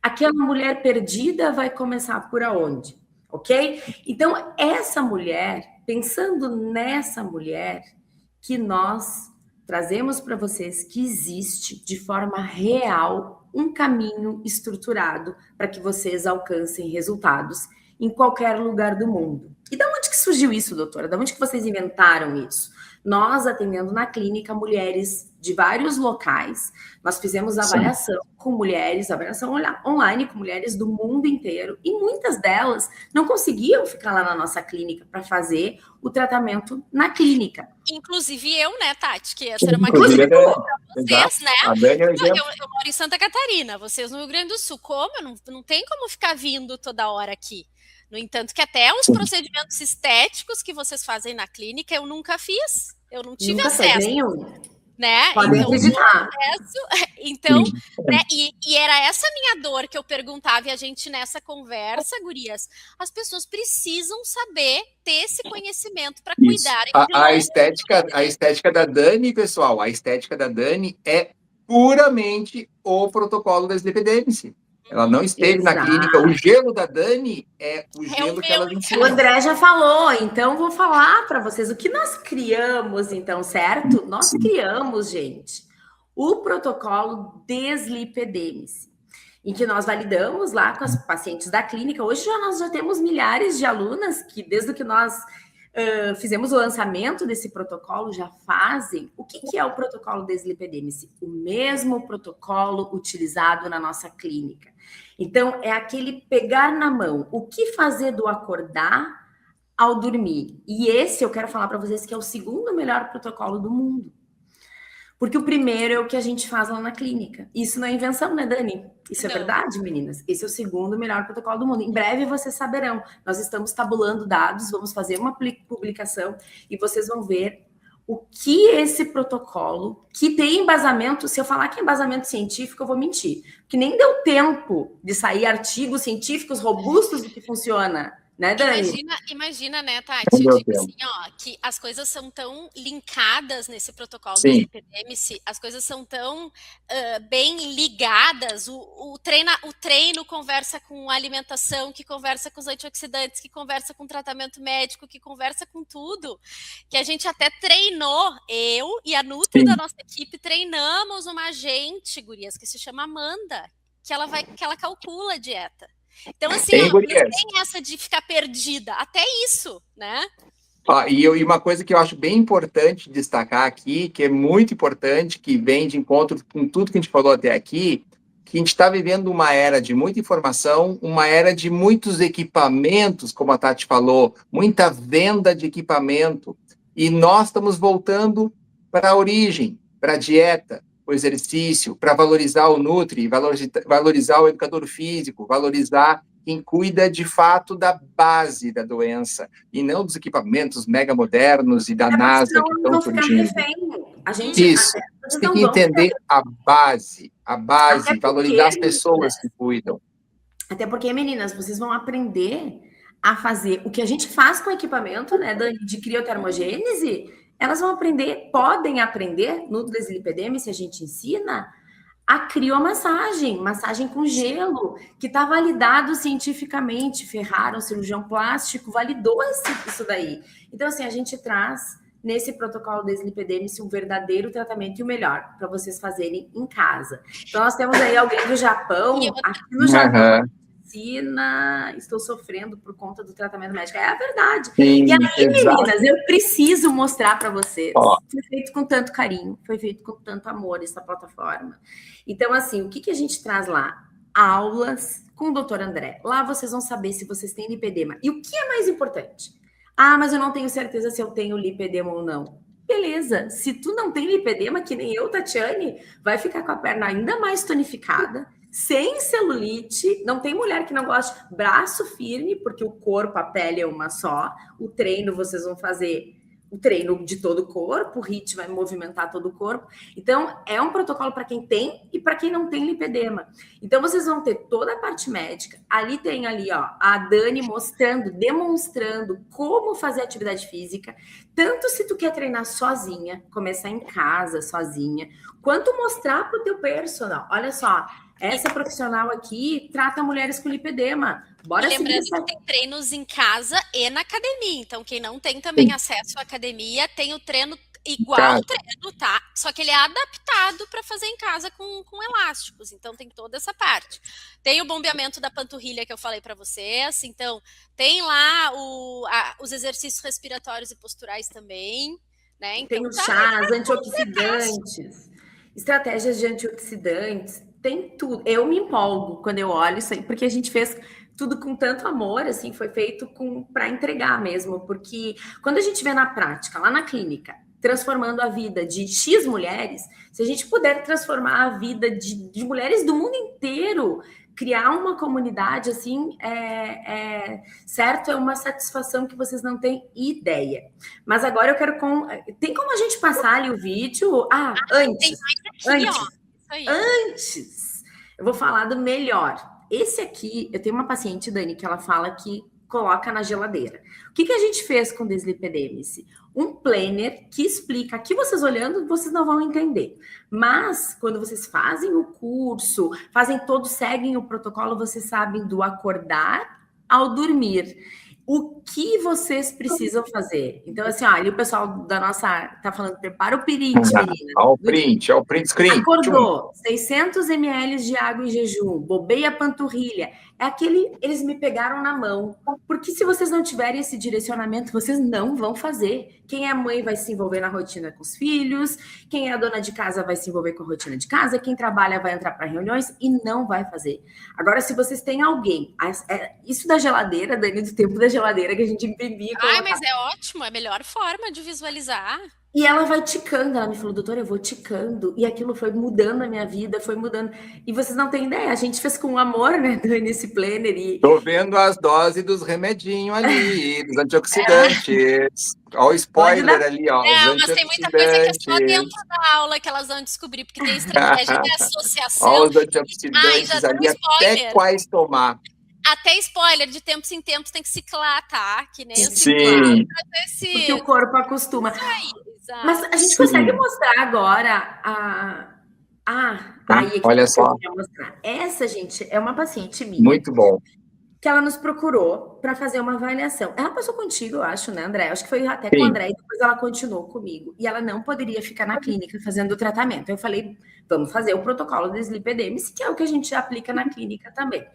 aquela mulher perdida vai começar por aonde? Ok? Então, essa mulher, pensando nessa mulher, que nós trazemos para vocês que existe de forma real um caminho estruturado para que vocês alcancem resultados em qualquer lugar do mundo. E da onde que surgiu isso, doutora? Da onde que vocês inventaram isso? Nós, atendendo na clínica mulheres de vários locais, nós fizemos avaliação com mulheres, avaliação online com mulheres do mundo inteiro, e muitas delas não conseguiam ficar lá na nossa clínica para fazer o tratamento na clínica. Inclusive eu, né, Tati? Que essa era uma questão para vocês, né? Eu moro em Santa Catarina, vocês no Rio Grande do Sul. Como? Não tem como ficar vindo toda hora aqui. No entanto, que até os procedimentos estéticos que vocês fazem na clínica, eu nunca fiz. Eu não tive acesso. Né? Podem acreditar. Então, né? E era essa minha dor que eu perguntava, e a gente nessa conversa, gurias, as pessoas precisam saber ter esse conhecimento para cuidar. A estética da Dani, pessoal, a estética da Dani é puramente o protocolo da Slipedemice. Ela não esteve na clínica. O gelo da Dani é o gelo que ela ensinou. O André já falou, então vou falar para vocês o que nós criamos, então, certo? Nós criamos, gente, o protocolo Deslipedemice, em que nós validamos lá com as pacientes da clínica. Hoje nós já temos milhares de alunas que, desde que nós fizemos o lançamento desse protocolo, já fazem. O que é o protocolo Deslipedemice? O mesmo protocolo utilizado na nossa clínica. Então, é aquele pegar na mão, o que fazer do acordar ao dormir. E esse eu quero falar para vocês que é o segundo melhor protocolo do mundo. Porque o primeiro é o que a gente faz lá na clínica. Isso não é invenção, né, Dani? Isso é verdade, meninas. Esse é o segundo melhor protocolo do mundo. Em breve vocês saberão. Nós estamos tabulando dados, vamos fazer uma publicação e vocês vão ver o que esse protocolo, que tem embasamento, se eu falar que é embasamento científico, eu vou mentir. Porque nem deu tempo de sair artigos científicos robustos do que funciona. Né, Dani? Imagina, né, Tati? Eu digo assim, ó, que as coisas são tão linkadas nesse protocolo do Slipedemice, as coisas são tão bem ligadas. O treino conversa com a alimentação, que conversa com os antioxidantes, que conversa com o tratamento médico, que conversa com tudo. Que a gente até treinou, eu e a Nutri da nossa equipe, treinamos uma agente, gurias, que se chama Amanda, que ela calcula a dieta. Então, assim, não tem essa de ficar perdida, até isso, né? E uma coisa que eu acho bem importante destacar aqui, que é muito importante, que vem de encontro com tudo que a gente falou até aqui, que a gente está vivendo uma era de muita informação, uma era de muitos equipamentos, como a Tati falou, muita venda de equipamento, e nós estamos voltando para a origem, para a dieta. o exercício, para valorizar o nutri, valorizar o educador físico, valorizar quem cuida de fato da base da doença, e não dos equipamentos mega modernos e da NASA que estão surgindo. Isso, você tem que entender a base, valorizar as pessoas que cuidam. Até porque, meninas, vocês vão aprender a fazer o que a gente faz com o equipamento, né, de criotermogênese. Elas vão aprender, podem aprender no deslipedema, se a gente ensina, a criomassagem, massagem com gelo, que está validado cientificamente. Ferrara, um cirurgião plástico, validou isso daí. Então, assim, a gente traz nesse protocolo deslipedêmice um verdadeiro tratamento e o melhor para vocês fazerem em casa. Então, nós temos aí alguém do Japão, aqui no Japão. Estou sofrendo por conta do tratamento médico. É a verdade. Sim, e aí, meninas, eu preciso mostrar para vocês. Foi feito com tanto carinho, foi feito com tanto amor essa plataforma. Então, assim, o que a gente traz lá? Aulas com o Dr. André. Lá vocês vão saber se vocês têm lipedema. E o que é mais importante? Ah, mas eu não tenho certeza se eu tenho lipedema ou não. Beleza. Se tu não tem lipedema, que nem eu, Tatiane, vai ficar com a perna ainda mais tonificada, sem celulite. Não tem mulher que não goste. Braço firme, porque o corpo, a pele é uma só. O treino vocês vão fazer o treino de todo o corpo, o HIIT vai movimentar todo o corpo. Então, é um protocolo para quem tem e para quem não tem lipedema. Então, vocês vão ter toda a parte médica. Ali tem ó, a Dani mostrando, demonstrando como fazer atividade física, tanto se tu quer treinar sozinha, começar em casa sozinha, quanto mostrar para o teu personal. Olha só, essa profissional aqui trata mulheres com lipedema. Bora seguir. Lembrando que tem treinos em casa e na academia. Então, quem não tem também acesso à academia, tem o treino igual ao treino, tá? Só que ele é adaptado para fazer em casa com elásticos. Então, tem toda essa parte. Tem o bombeamento da panturrilha que eu falei para vocês. Então, tem lá os exercícios respiratórios e posturais também, né? Então, tem os chás, antioxidantes, estratégias de antioxidantes. Tem tudo. Eu me empolgo quando eu olho isso aí, porque a gente fez tudo com tanto amor, assim, foi feito para entregar mesmo, porque quando a gente vê na prática, lá na clínica, transformando a vida de X mulheres, se a gente puder transformar a vida de mulheres do mundo inteiro, criar uma comunidade, assim, certo? É uma satisfação que vocês não têm ideia. Mas agora eu quero... Tem como a gente passar ali o vídeo? Antes, eu vou falar do melhor. Esse aqui, eu tenho uma paciente, Dani, que ela fala que coloca na geladeira. O que a gente fez com deslipedêmice? Um planner que explica. Aqui vocês olhando, vocês não vão entender. Mas, quando vocês fazem o curso, seguem o protocolo, vocês sabem do acordar ao dormir. O que vocês precisam fazer? Então, assim, ali o pessoal da nossa tá falando, prepara o print, meninas. Olha o print screen. Acordou, 600 ml de água em jejum, bobei a panturrilha. Eles me pegaram na mão. Porque se vocês não tiverem esse direcionamento, vocês não vão fazer. Quem é mãe vai se envolver na rotina com os filhos, quem é a dona de casa vai se envolver com a rotina de casa, quem trabalha vai entrar para reuniões e não vai fazer. Agora, se vocês têm alguém... Isso da geladeira, Dani, do tempo da geladeira que a gente imprimia. Mas é ótimo, é a melhor forma de visualizar. E ela vai ticando, ela me falou, doutora, eu vou ticando. E aquilo foi mudando a minha vida, foi mudando. E vocês não têm ideia, a gente fez com amor, né, Dani, esse planner. Tô vendo as doses dos remedinhos ali, dos antioxidantes. Olha o spoiler ali, ó. Mas tem muita coisa que é só dentro da aula que elas vão descobrir, porque tem estratégia de associação. Olha os antioxidantes ali, até quais tomar. Até spoiler, de tempos em tempos tem que ciclar, tá? Que nem o ciclar. Porque o corpo acostuma. Isso aí, exato. Mas a gente consegue mostrar agora olha só. Essa, gente, é uma paciente minha. Muito bom. Que ela nos procurou para fazer uma avaliação. Ela passou contigo, eu acho, né, André? Acho que foi até com o André e depois ela continuou comigo. E ela não poderia ficar na clínica fazendo o tratamento. Eu falei, vamos fazer o protocolo de deslipedêmice, que é o que a gente aplica na clínica também.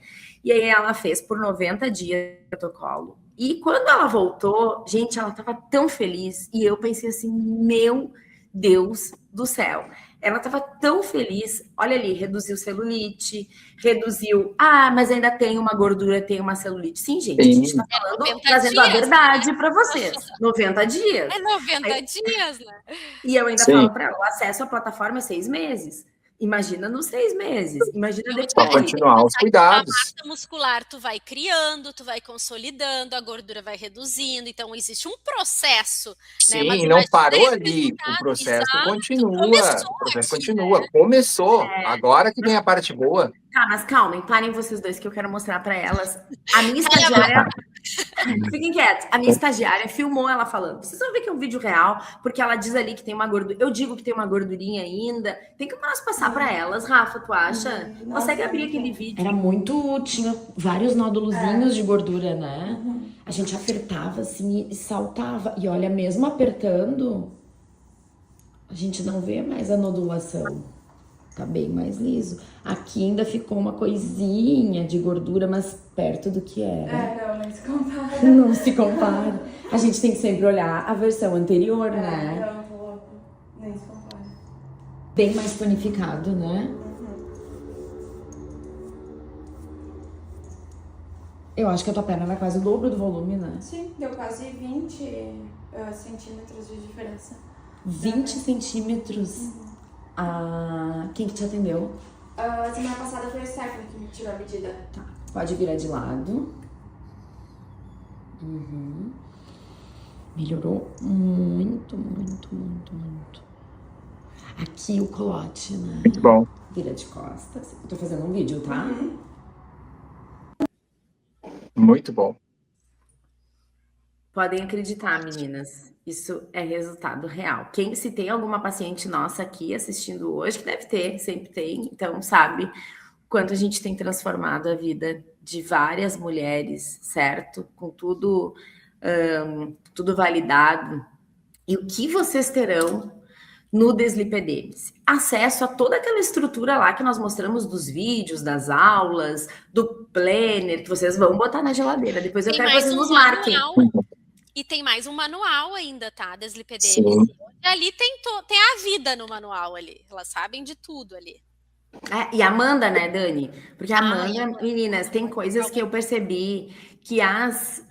E aí ela fez por 90 dias o protocolo. E quando ela voltou, gente, ela estava tão feliz. E eu pensei assim, meu Deus do céu. Ela estava tão feliz. Olha ali, reduziu celulite, reduziu... mas ainda tem uma gordura, tem uma celulite. Sim, gente, a gente está falando, trazendo a verdade para vocês. 90 dias. É 90 dias, né? E eu ainda falo para ela, o acesso à plataforma é 6 meses. Imagina nos 6 meses. Imagina depois. Só continuar os cuidados. A massa muscular tu vai criando, tu vai consolidando, a gordura vai reduzindo. Então, existe um processo. Sim, né? e não parou ali. O processo continua. O processo continua. Né? Começou. Agora que vem a parte boa. Tá, mas calma, parem vocês dois que eu quero mostrar para elas. A minha estagiária... Fiquem quietos. A minha estagiária filmou ela falando. Vocês vão ver que é um vídeo real, porque ela diz ali que tem uma gordura. Eu digo que tem uma gordurinha ainda. Tem que nós passar para elas, Rafa, tu acha? Consegue abrir aquele vídeo? Era muito... Tinha vários nódulozinhos de gordura, né? A gente apertava assim e saltava. E olha, mesmo apertando, a gente não vê mais a nodulação. Tá bem mais liso. Aqui ainda ficou uma coisinha de gordura, mas perto do que era. Não, nem se compara. Não se compara. A gente tem que sempre olhar a versão anterior, né? Nem se compara. Bem mais tonificado, né? Eu acho que a tua perna vai quase o dobro do volume, né? Sim, deu quase 20 centímetros de diferença. 20 centímetros. Quem que te atendeu? Semana passada foi o Stephanie que me tirou a medida. Tá, pode virar de lado. Melhorou muito, muito, muito, muito. Aqui o colote, né? Muito bom. Vira de costas. Eu tô fazendo um vídeo, tá? Muito bom. Podem acreditar, meninas. Isso é resultado real. Se tem alguma paciente nossa aqui assistindo hoje, que deve ter, sempre tem, então sabe quanto a gente tem transformado a vida de várias mulheres, certo? Com tudo, tudo validado. E o que vocês terão no Deslipedemes? Acesso a toda aquela estrutura lá que nós mostramos dos vídeos, das aulas, do planner, que vocês vão botar na geladeira. Depois eu quero que vocês nos marquem. E tem mais um manual ainda, tá? Deslipedemes. Ali tem a vida no manual ali. Elas sabem de tudo ali. E a Amanda, né, Dani? Porque a Amanda, meninas, tem coisas que eu percebi que as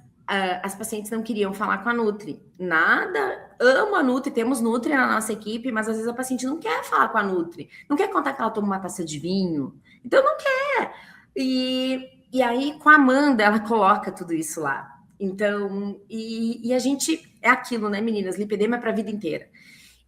pacientes não queriam falar com a Nutri. Nada, amo a Nutri, temos Nutri na nossa equipe, mas às vezes a paciente não quer falar com a Nutri. Não quer contar que ela toma uma taça de vinho. Então não quer. E aí, com a Amanda, ela coloca tudo isso lá. Então, e a gente... É aquilo, né, meninas? Lipedema é para a vida inteira.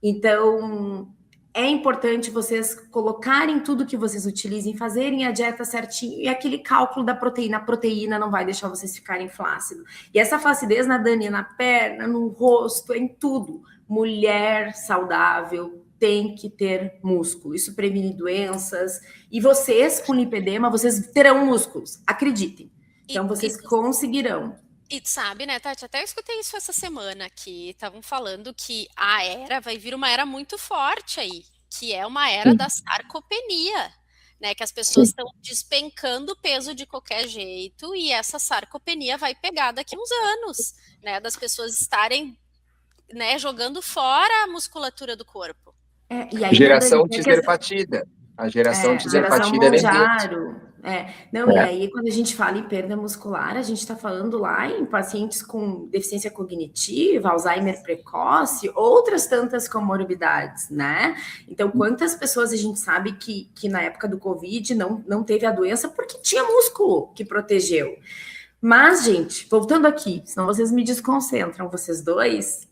Então, é importante vocês colocarem tudo que vocês utilizem, fazerem a dieta certinho e aquele cálculo da proteína. A proteína não vai deixar vocês ficarem flácidos. E essa flacidez na Dani, na perna, no rosto, em tudo. Mulher saudável tem que ter músculo. Isso previne doenças. E vocês, com lipedema, vocês terão músculos. Acreditem. Então, vocês conseguirão. E sabe, né, Tati, até eu escutei isso essa semana, que estavam falando que vai vir uma era muito forte aí, que é uma era da sarcopenia, né, que as pessoas estão despencando peso de qualquer jeito e essa sarcopenia vai pegar daqui uns anos, né, das pessoas estarem, né, jogando fora a musculatura do corpo. E aí, geração Tizerpatida. A geração Tizerpatida E aí, quando a gente fala em perda muscular, a gente está falando lá em pacientes com deficiência cognitiva, Alzheimer precoce, outras tantas comorbidades, né? Então, quantas pessoas a gente sabe que na época do Covid não teve a doença porque tinha músculo que protegeu. Mas, gente, voltando aqui, senão vocês me desconcentram, vocês dois...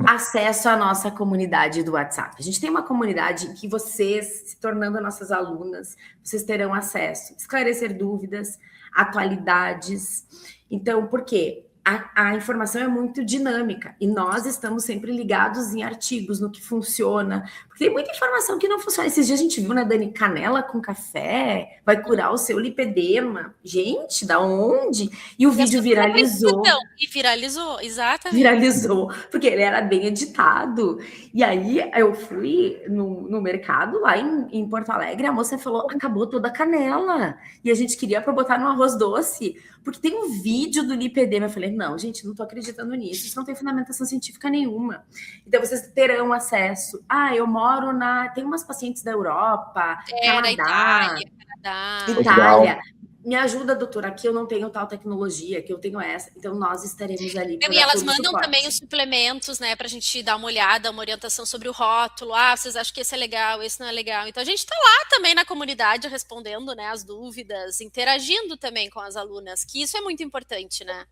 Acesso à nossa comunidade do WhatsApp. A gente tem uma comunidade em que vocês, se tornando nossas alunas, vocês terão acesso, esclarecer dúvidas, atualidades. Então, por quê? A informação é muito dinâmica e nós estamos sempre ligados em artigos, no que funciona, porque tem muita informação que não funciona. Esses dias a gente viu, né, Dani, canela com café vai curar o seu lipedema. Gente, da onde? E o vídeo viralizou. E viralizou, exatamente. Viralizou, porque ele era bem editado. E aí eu fui no mercado lá em Porto Alegre, a moça falou, acabou toda a canela. E a gente queria para botar no arroz doce, porque tem um vídeo do lipedema. Eu falei, Não, gente, não tô acreditando nisso. Isso não tem fundamentação científica nenhuma. Então, vocês terão acesso. Eu moro tem umas pacientes da Europa, da Canadá, Canadá. Itália. Me ajuda, doutora, aqui eu não tenho tal tecnologia, aqui eu tenho essa. Então, nós estaremos ali E elas mandam também os suplementos, né, pra gente dar uma olhada, uma orientação sobre o rótulo. Vocês acham que esse é legal, esse não é legal. Então, a gente tá lá também na comunidade respondendo, né, as dúvidas, interagindo também com as alunas, que isso é muito importante, né?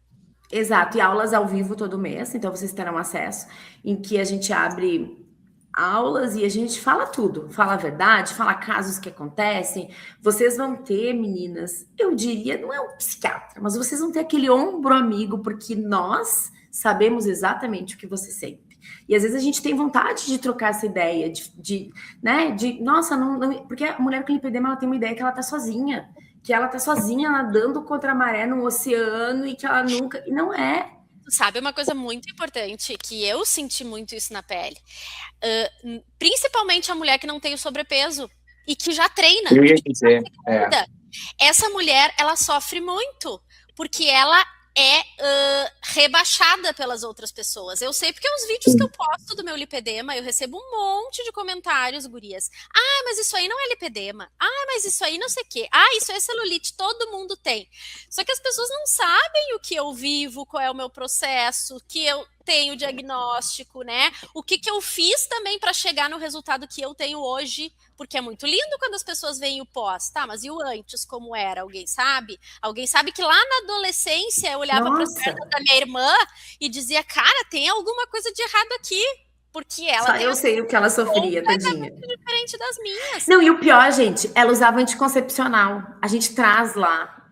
Exato, e aulas ao vivo todo mês, então vocês terão acesso, em que a gente abre aulas e a gente fala tudo, fala a verdade, fala casos que acontecem. Vocês vão ter, meninas, eu diria, não é um psiquiatra, mas vocês vão ter aquele ombro amigo, porque nós sabemos exatamente o que você sente. E às vezes a gente tem vontade de trocar essa ideia, nossa, não, porque a mulher com lipedema, ela tem uma ideia que ela tá sozinha, nadando contra a maré no oceano e que ela nunca... E não é. Sabe, uma coisa muito importante, que eu senti muito isso na pele, principalmente a mulher que não tem o sobrepeso e que já treina. Eu ia dizer, Essa mulher, ela sofre muito, porque ela é rebaixada pelas outras pessoas. Eu sei porque os vídeos que eu posto do meu lipedema, eu recebo um monte de comentários, gurias. Mas isso aí não é lipedema. Mas isso aí não sei o quê. Isso é celulite, todo mundo tem. Só que as pessoas não sabem o que eu vivo, qual é o meu processo, que eu tenho diagnóstico, né? O que eu fiz também para chegar no resultado que eu tenho hoje, porque é muito lindo quando as pessoas veem o pós, tá? Mas e o antes, como era? Alguém sabe? Alguém sabe que lá na adolescência eu olhava para as pernas da minha irmã e dizia, cara, tem alguma coisa de errado aqui. Porque ela só eu sei o que ela sofria, tadinha. Diferente das minhas. Não, e o pior, gente, ela usava anticoncepcional. A gente traz lá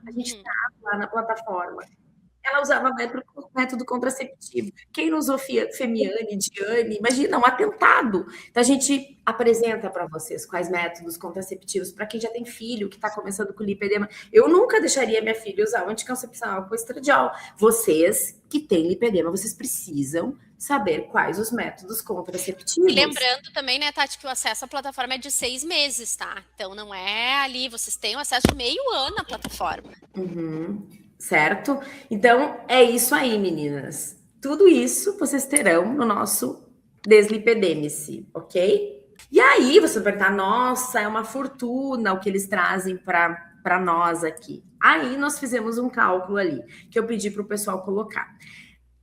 na plataforma. Ela usava método contraceptivo. Quem não usou Femiane, Diane, imagina, um atentado. Então, a gente apresenta para vocês quais métodos contraceptivos, para quem já tem filho, que está começando com lipedema. Eu nunca deixaria minha filha usar o anticoncepcional com estradiol. Vocês que têm lipedema, vocês precisam saber quais os métodos contraceptivos. E lembrando também, né, Tati, que o acesso à plataforma é de 6 meses, tá? Então, não é ali, vocês têm o acesso de meio ano à plataforma. Certo? Então, é isso aí, meninas. Tudo isso vocês terão no nosso Deslipedeme-se, ok? E aí, você vai perguntar, nossa, é uma fortuna o que eles trazem para nós aqui. Aí, nós fizemos um cálculo ali, que eu pedi para o pessoal colocar.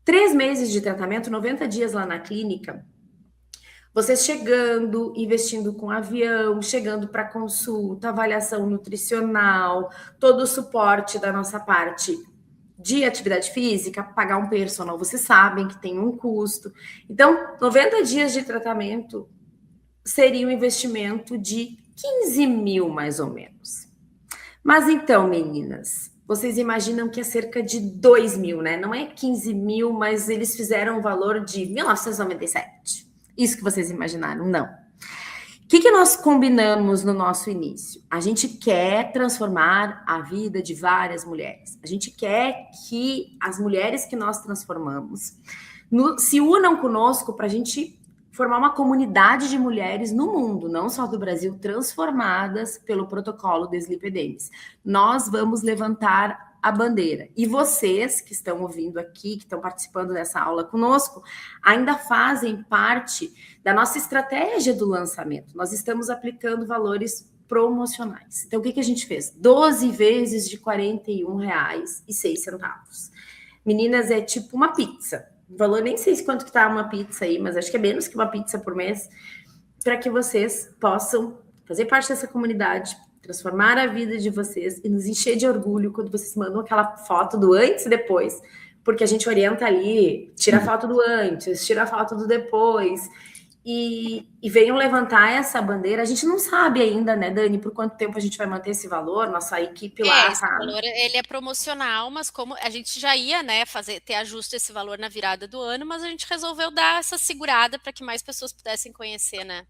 3 meses de tratamento, 90 dias lá na clínica, vocês chegando, investindo com avião, chegando para consulta, avaliação nutricional, todo o suporte da nossa parte de atividade física, pagar um personal, vocês sabem que tem um custo. Então, 90 dias de tratamento seria um investimento de 15 mil, mais ou menos. Mas então, meninas, vocês imaginam que é cerca de 2 mil, né? Não é 15 mil, mas eles fizeram um valor de 1997. Isso que vocês imaginaram? Não. O que nós combinamos no nosso início? A gente quer transformar a vida de várias mulheres. A gente quer que as mulheres que nós transformamos se unam conosco para a gente formar uma comunidade de mulheres no mundo, não só do Brasil, transformadas pelo protocolo Deslipedemes. Nós vamos levantar a bandeira. E vocês que estão ouvindo aqui, que estão participando dessa aula conosco, ainda fazem parte da nossa estratégia do lançamento. Nós estamos aplicando valores promocionais. Então, o que a gente fez? 12 vezes de R$ 41,06. Meninas, é tipo uma pizza. O valor, nem sei quanto que tá uma pizza aí, mas acho que é menos que uma pizza por mês, para que vocês possam fazer parte dessa comunidade, transformar a vida de vocês e nos encher de orgulho quando vocês mandam aquela foto do antes e depois, porque a gente orienta ali, tira a foto do antes, tira a foto do depois, e venham levantar essa bandeira. A gente não sabe ainda, né, Dani, por quanto tempo a gente vai manter esse valor, nossa equipe lá... Esse valor, ele é promocional, mas como a gente já ia, né, ter ajuste esse valor na virada do ano, mas a gente resolveu dar essa segurada para que mais pessoas pudessem conhecer, né?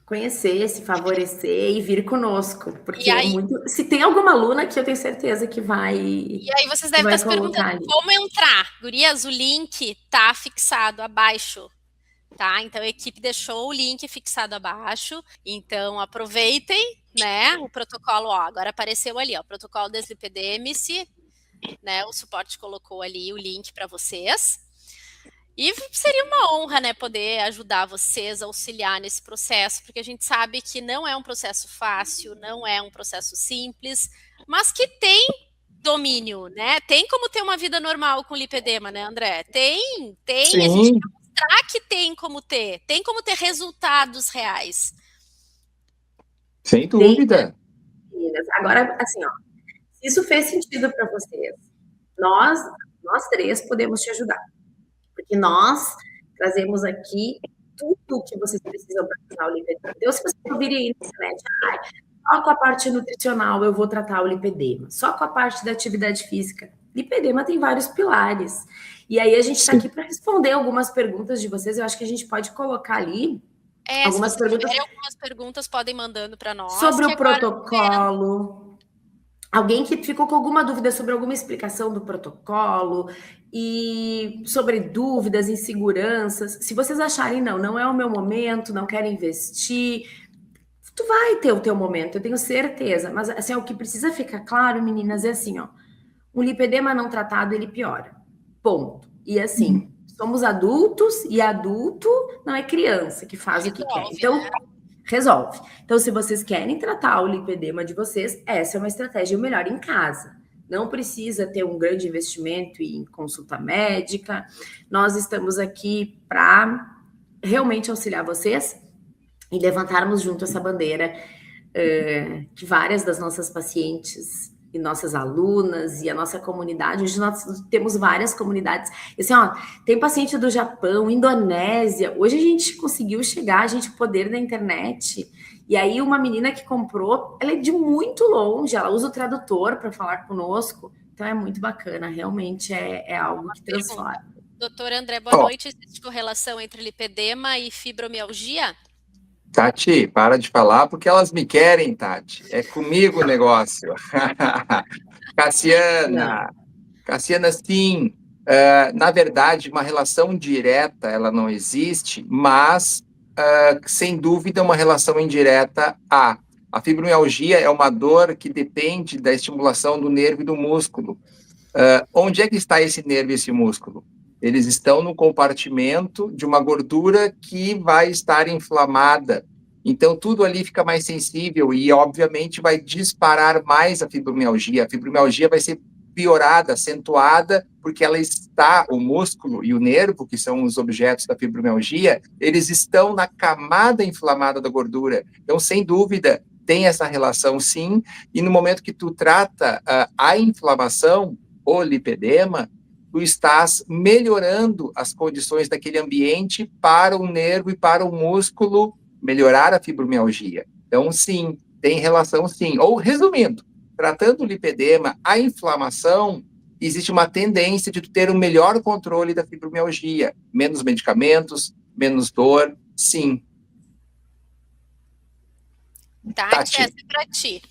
Conhecer, se favorecer e vir conosco, porque aí, se tem alguma aluna que eu tenho certeza que vai. E aí vocês devem estar se perguntando como entrar. Gurias, o link tá fixado abaixo, tá? Então a equipe deixou o link fixado abaixo, então aproveitem, né? O protocolo, agora apareceu ali, protocolo Deslipedemes-se. né? O suporte colocou ali o link para vocês. E seria uma honra, né, poder ajudar vocês a auxiliar nesse processo, porque a gente sabe que não é um processo fácil, não é um processo simples, mas que tem domínio, né? Tem como ter uma vida normal com lipedema, né, André? Tem. A gente Sim, quer mostrar que tem como ter resultados reais. sem Tem, dúvida. meninas. Agora, assim, ó, se isso fez sentido para vocês, nós três podemos te ajudar. Porque nós trazemos aqui tudo que vocês precisam para tratar o lipedema. Então, se vocês ouvirem aí na internet, só com a parte nutricional eu vou tratar o lipedema, só com a parte da atividade física. Lipedema tem vários pilares. E aí a gente está aqui para responder algumas perguntas de vocês. Eu acho que a gente pode colocar ali algumas perguntas. Algumas perguntas podem mandando para nós. Sobre o protocolo. Alguém que ficou com alguma dúvida sobre alguma explicação do protocolo e sobre dúvidas, inseguranças. Se vocês acharem, não é o meu momento, não quero investir, tu vai ter o teu momento, eu tenho certeza. Mas assim, o que precisa ficar claro, meninas, é assim, ó. Um lipedema não tratado, ele piora. Ponto. E assim, somos adultos e adulto não é criança que faz o que quer. Então, resolve. Então, se vocês querem tratar o lipedema de vocês, essa é uma estratégia melhor em casa. Não precisa ter um grande investimento em consulta médica. Nós estamos aqui para realmente auxiliar vocês e levantarmos junto essa bandeira que várias das nossas pacientes e nossas alunas e a nossa comunidade, hoje nós temos várias comunidades, assim, ó, tem paciente do Japão, Indonésia, hoje a gente conseguiu chegar, a gente poder na internet, e aí uma menina que comprou, ela é de muito longe, ela usa o tradutor para falar conosco, então é muito bacana, realmente é algo que transforma. Doutor André, boa noite, existe correlação entre lipedema e fibromialgia? Tati, para de falar porque elas me querem, Tati. É comigo o negócio. Cassiana, sim. Na verdade, uma relação direta, ela não existe, mas, sem dúvida, uma relação indireta há. A fibromialgia é uma dor que depende da estimulação do nervo e do músculo. Onde é que está esse nervo e esse músculo? Eles estão no compartimento de uma gordura que vai estar inflamada. Então, tudo ali fica mais sensível e, obviamente, vai disparar mais a fibromialgia. A fibromialgia vai ser piorada, acentuada, porque ela está, o músculo e o nervo, que são os objetos da fibromialgia, eles estão na camada inflamada da gordura. Então, sem dúvida, tem essa relação, sim. E no momento que tu trata a inflamação, o lipedema, tu estás melhorando as condições daquele ambiente para o nervo e para o músculo melhorar a fibromialgia. Então, sim, tem relação, sim. Ou, resumindo, tratando o lipedema, a inflamação, existe uma tendência de tu ter um melhor controle da fibromialgia. Menos medicamentos, menos dor, sim. Tati, essa é para ti.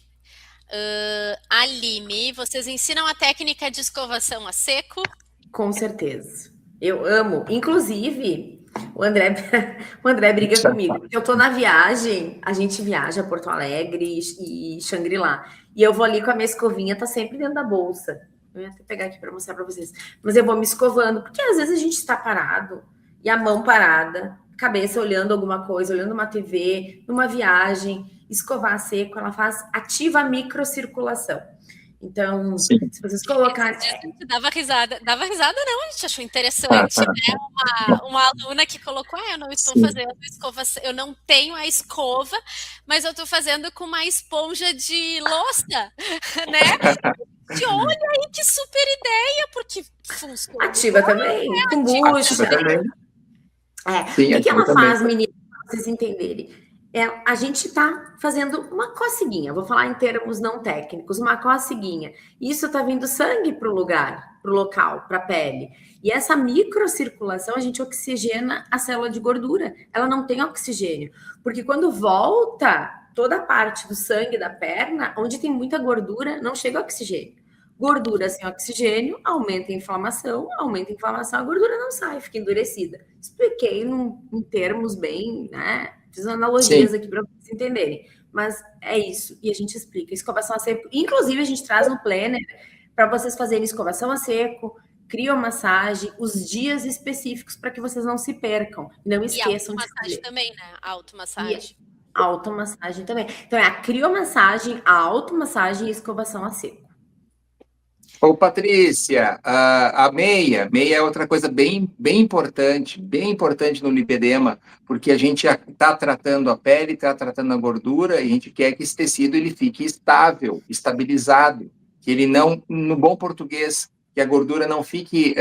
Aline, vocês ensinam a técnica de escovação a seco? Com certeza. Eu amo. Inclusive, o André briga comigo. Eu tô na viagem, a gente viaja a Porto Alegre e Xangri-Lá. E eu vou ali com a minha escovinha, tá sempre dentro da bolsa. Eu ia até pegar aqui para mostrar para vocês. Mas eu vou me escovando, porque às vezes a gente está parado e a mão parada, cabeça olhando alguma coisa, olhando uma TV, numa viagem, escovar seco, ela ativa a microcirculação. Então, sim, se vocês colocarem... Dava risada não, a gente achou interessante, né? Uma aluna que colocou, eu não estou fazendo escova, eu não tenho a escova, mas eu estou fazendo com uma esponja de louça, né? E olha aí que super ideia, porque funciona. Ativa também, com bucha. O que ela faz, meninas, para vocês entenderem? A gente está fazendo uma coceguinha, vou falar em termos não técnicos, uma coceguinha. Isso está vindo sangue para o lugar, para o local, para a pele. E essa microcirculação, a gente oxigena a célula de gordura. Ela não tem oxigênio. Porque quando volta toda a parte do sangue da perna, onde tem muita gordura, não chega oxigênio. Gordura sem oxigênio aumenta a inflamação, a gordura não sai, fica endurecida. Expliquei em termos bem, né? Fiz analogias aqui para vocês entenderem. Mas é isso. E a gente explica. Escovação a seco. Inclusive, a gente traz um planner para vocês fazerem escovação a seco, criomassagem, os dias específicos para que vocês não se percam. Não esqueçam de automassagem também, né? Automassagem. Automassagem também. Então, é a criomassagem, a automassagem e escovação a seco. Ô, Patrícia, a meia é outra coisa bem importante no lipedema, porque a gente está tratando a pele, está tratando a gordura, e a gente quer que esse tecido ele fique estável, estabilizado, que ele não, no bom português, que a gordura não fique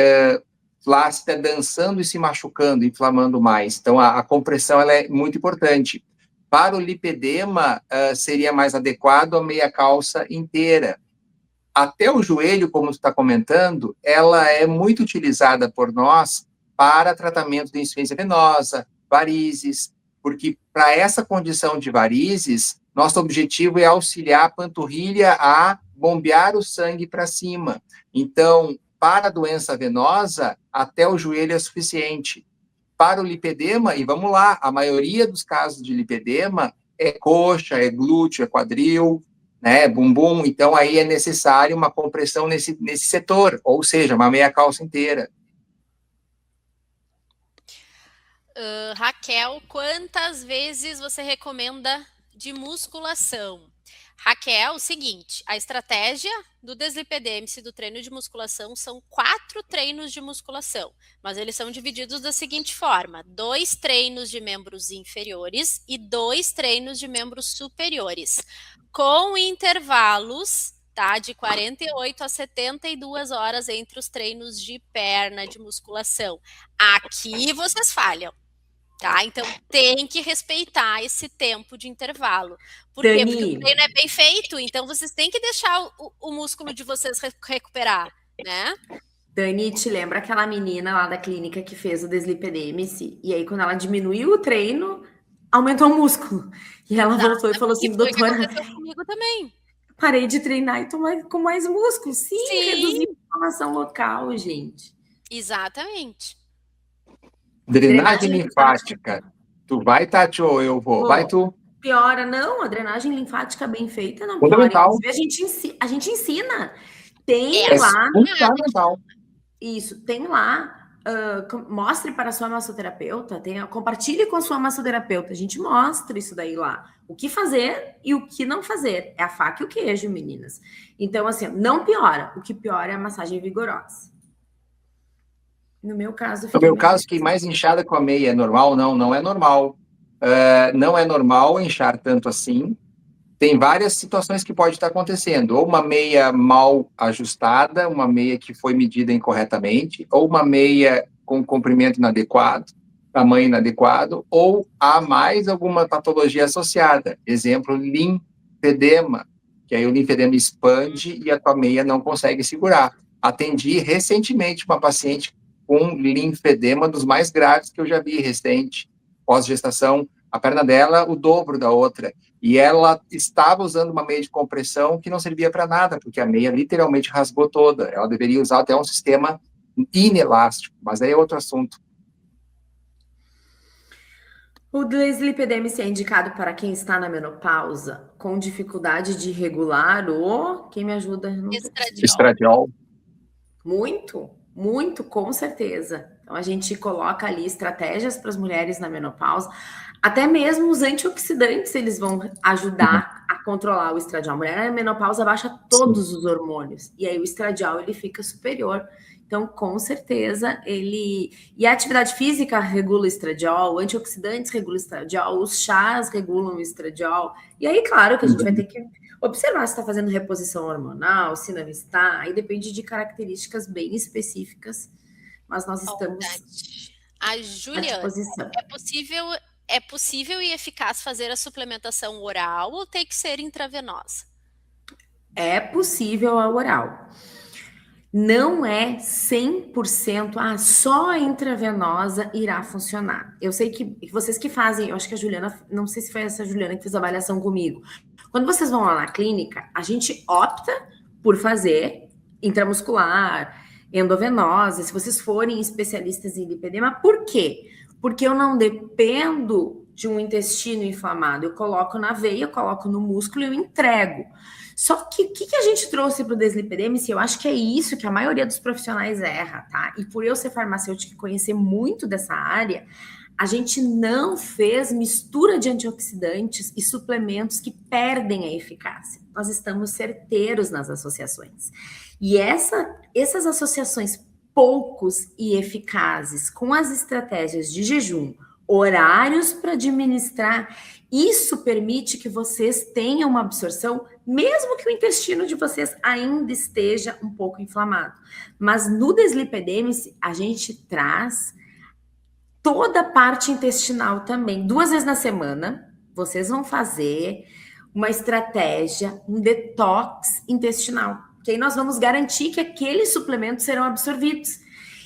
flácida, dançando e se machucando, inflamando mais. Então, a compressão ela é muito importante. Para o lipedema, seria mais adequado a meia calça inteira. Até o joelho, como você está comentando, ela é muito utilizada por nós para tratamento de insuficiência venosa, varizes, porque para essa condição de varizes, nosso objetivo é auxiliar a panturrilha a bombear o sangue para cima. Então, para a doença venosa, até o joelho é suficiente. Para o lipedema, e vamos lá, a maioria dos casos de lipedema é coxa, é glúteo, é quadril, né, bumbum, então aí é necessário uma compressão nesse setor, ou seja, uma meia calça inteira. Raquel, quantas vezes você recomenda de musculação? Raquel, o seguinte, a estratégia do deslipedêmice do treino de musculação são 4 treinos de musculação, mas eles são divididos da seguinte forma: 2 treinos de membros inferiores e 2 treinos de membros superiores, com intervalos, tá, de 48 a 72 horas entre os treinos de perna de musculação. Aqui vocês falham. Tá? Então, tem que respeitar esse tempo de intervalo. Por quê? Porque o treino é bem feito, então vocês têm que deixar o músculo de vocês recuperar, né? Dani, te lembra aquela menina lá da clínica que fez o deslipedêmice? E aí, quando ela diminuiu o treino, aumentou o músculo. E ela voltou e falou assim, doutora... Foi o que aconteceu comigo também. Parei de treinar e tô com mais músculo. Sim, reduzir a inflamação local, gente. Exatamente. Drenagem linfática. Tu vai, Tati, ou eu vou? Vai tu. Piora, não. A drenagem linfática bem feita não fundamental. piora. A gente ensina. Tem lá... fundamental. Isso, tem lá. Mostre para a sua massoterapeuta. Compartilhe com a sua massoterapeuta. A gente mostra isso daí lá. O que fazer e o que não fazer. É a faca e o queijo, meninas. Então, assim, não piora. O que piora é a massagem vigorosa. No meu caso... fiquei mais inchada com a meia. É normal? Não é normal. Não é normal inchar tanto assim. Tem várias situações que pode estar acontecendo. Ou uma meia mal ajustada, uma meia que foi medida incorretamente, ou uma meia com comprimento inadequado, tamanho inadequado, ou há mais alguma patologia associada. Exemplo, linfedema, que aí o linfedema expande e a tua meia não consegue segurar. Atendi recentemente uma paciente com linfedema dos mais graves que eu já vi recente, pós-gestação, a perna dela o dobro da outra, e ela estava usando uma meia de compressão que não servia para nada, porque a meia literalmente rasgou toda, ela deveria usar até um sistema inelástico, mas aí é outro assunto. O deslipedêmice é indicado para quem está na menopausa, com dificuldade de regular o... Quem me ajuda? Estradiol. Muito, com certeza. Então, a gente coloca ali estratégias para as mulheres na menopausa. Até mesmo os antioxidantes, eles vão ajudar a controlar o estradiol. A mulher na menopausa baixa todos os hormônios. E aí o estradiol, ele fica superior. Então, com certeza, ele... E a atividade física regula o estradiol, antioxidantes regulam o estradiol, os chás regulam o estradiol. E aí, claro, que a gente vai ter que observar se está fazendo reposição hormonal, se não está. Aí depende de características bem específicas. Mas nós estamos à disposição. É possível e eficaz fazer a suplementação oral ou tem que ser intravenosa? É possível a oral. Não é 100%, só a intravenosa irá funcionar. Eu sei que vocês que fazem, eu acho que a Juliana, não sei se foi essa Juliana que fez a avaliação comigo. Quando vocês vão lá na clínica, a gente opta por fazer intramuscular, endovenosa, se vocês forem especialistas em lipedema. Por quê? Porque eu não dependo de um intestino inflamado. Eu coloco na veia, eu coloco no músculo e eu entrego. Só que o que a gente trouxe para o deslipidêmice? Eu acho que é isso que a maioria dos profissionais erra, tá? E por eu ser farmacêutica e conhecer muito dessa área, a gente não fez mistura de antioxidantes e suplementos que perdem a eficácia. Nós estamos certeiros nas associações. E essas associações poucos e eficazes com as estratégias de jejum, horários para administrar, isso permite que vocês tenham uma absorção, mesmo que o intestino de vocês ainda esteja um pouco inflamado. Mas no deslipidêmice, a gente traz toda a parte intestinal também. 2 vezes na semana, vocês vão fazer uma estratégia, um detox intestinal. Que aí nós vamos garantir que aqueles suplementos serão absorvidos.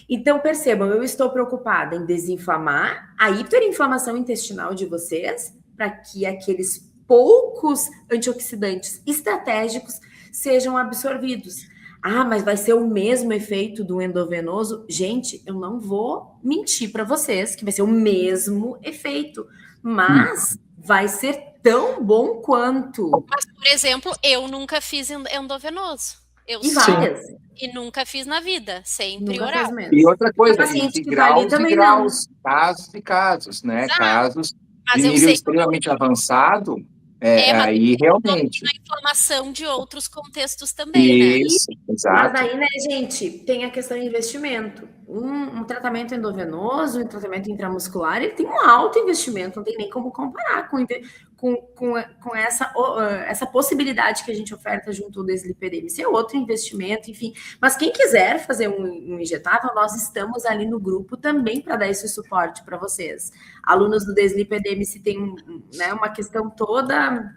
Então, percebam, eu estou preocupada em desinflamar a hiperinflamação intestinal de vocês, para que aqueles poucos antioxidantes estratégicos sejam absorvidos. Ah, mas vai ser o mesmo efeito do endovenoso? Gente, eu não vou mentir para vocês que vai ser o mesmo efeito, mas vai ser tão bom quanto. Mas, por exemplo, eu nunca fiz endovenoso. Eu E várias. E nunca fiz na vida, sempre Nunca oral. fez mesmo. E outra coisa, paciente existe que tá ali graus e também graus, casos e casos, né? Exato. Casos Mas de eu nível sei extremamente avançado, mas aí realmente. na inflamação de outros contextos também, né? Isso, Mas exato. aí, né, gente, tem a questão de investimento. Um tratamento endovenoso, um tratamento intramuscular, ele tem um alto investimento, não tem nem como comparar com essa possibilidade que a gente oferta junto ao deslipidêmice. É outro investimento, enfim. Mas quem quiser fazer um injetável, nós estamos ali no grupo também para dar esse suporte para vocês. Alunos do deslipidêmice têm uma questão toda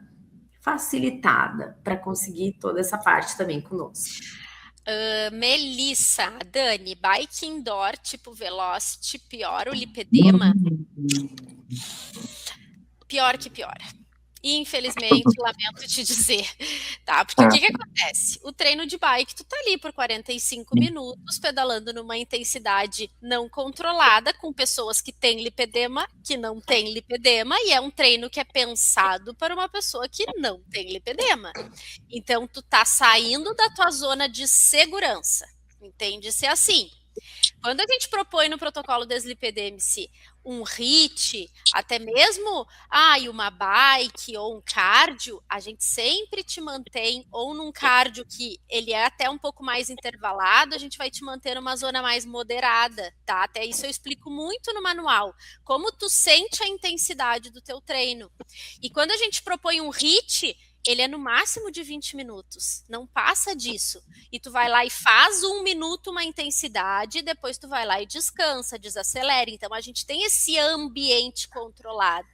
facilitada para conseguir toda essa parte também conosco. Melissa, Dani, bike indoor tipo Velocity piora o lipedema? Pior que piora. Infelizmente, lamento te dizer, tá? Porque o que acontece? O treino de bike, tu tá ali por 45 minutos, pedalando numa intensidade não controlada, com pessoas que têm lipedema, que não têm lipedema, e é um treino que é pensado para uma pessoa que não tem lipedema. Então, tu tá saindo da tua zona de segurança, entende-se assim. Quando a gente propõe no protocolo deslipidêmice um HIIT, até mesmo uma bike ou um cardio, a gente sempre te mantém ou num cardio que ele é até um pouco mais intervalado, a gente vai te manter numa zona mais moderada, tá? Até isso eu explico muito no manual, como tu sente a intensidade do teu treino. E quando a gente propõe um HIIT, ele é no máximo de 20 minutos, não passa disso. E tu vai lá e faz 1 minuto uma intensidade, depois tu vai lá e descansa, desacelera. Então a gente tem esse ambiente controlado.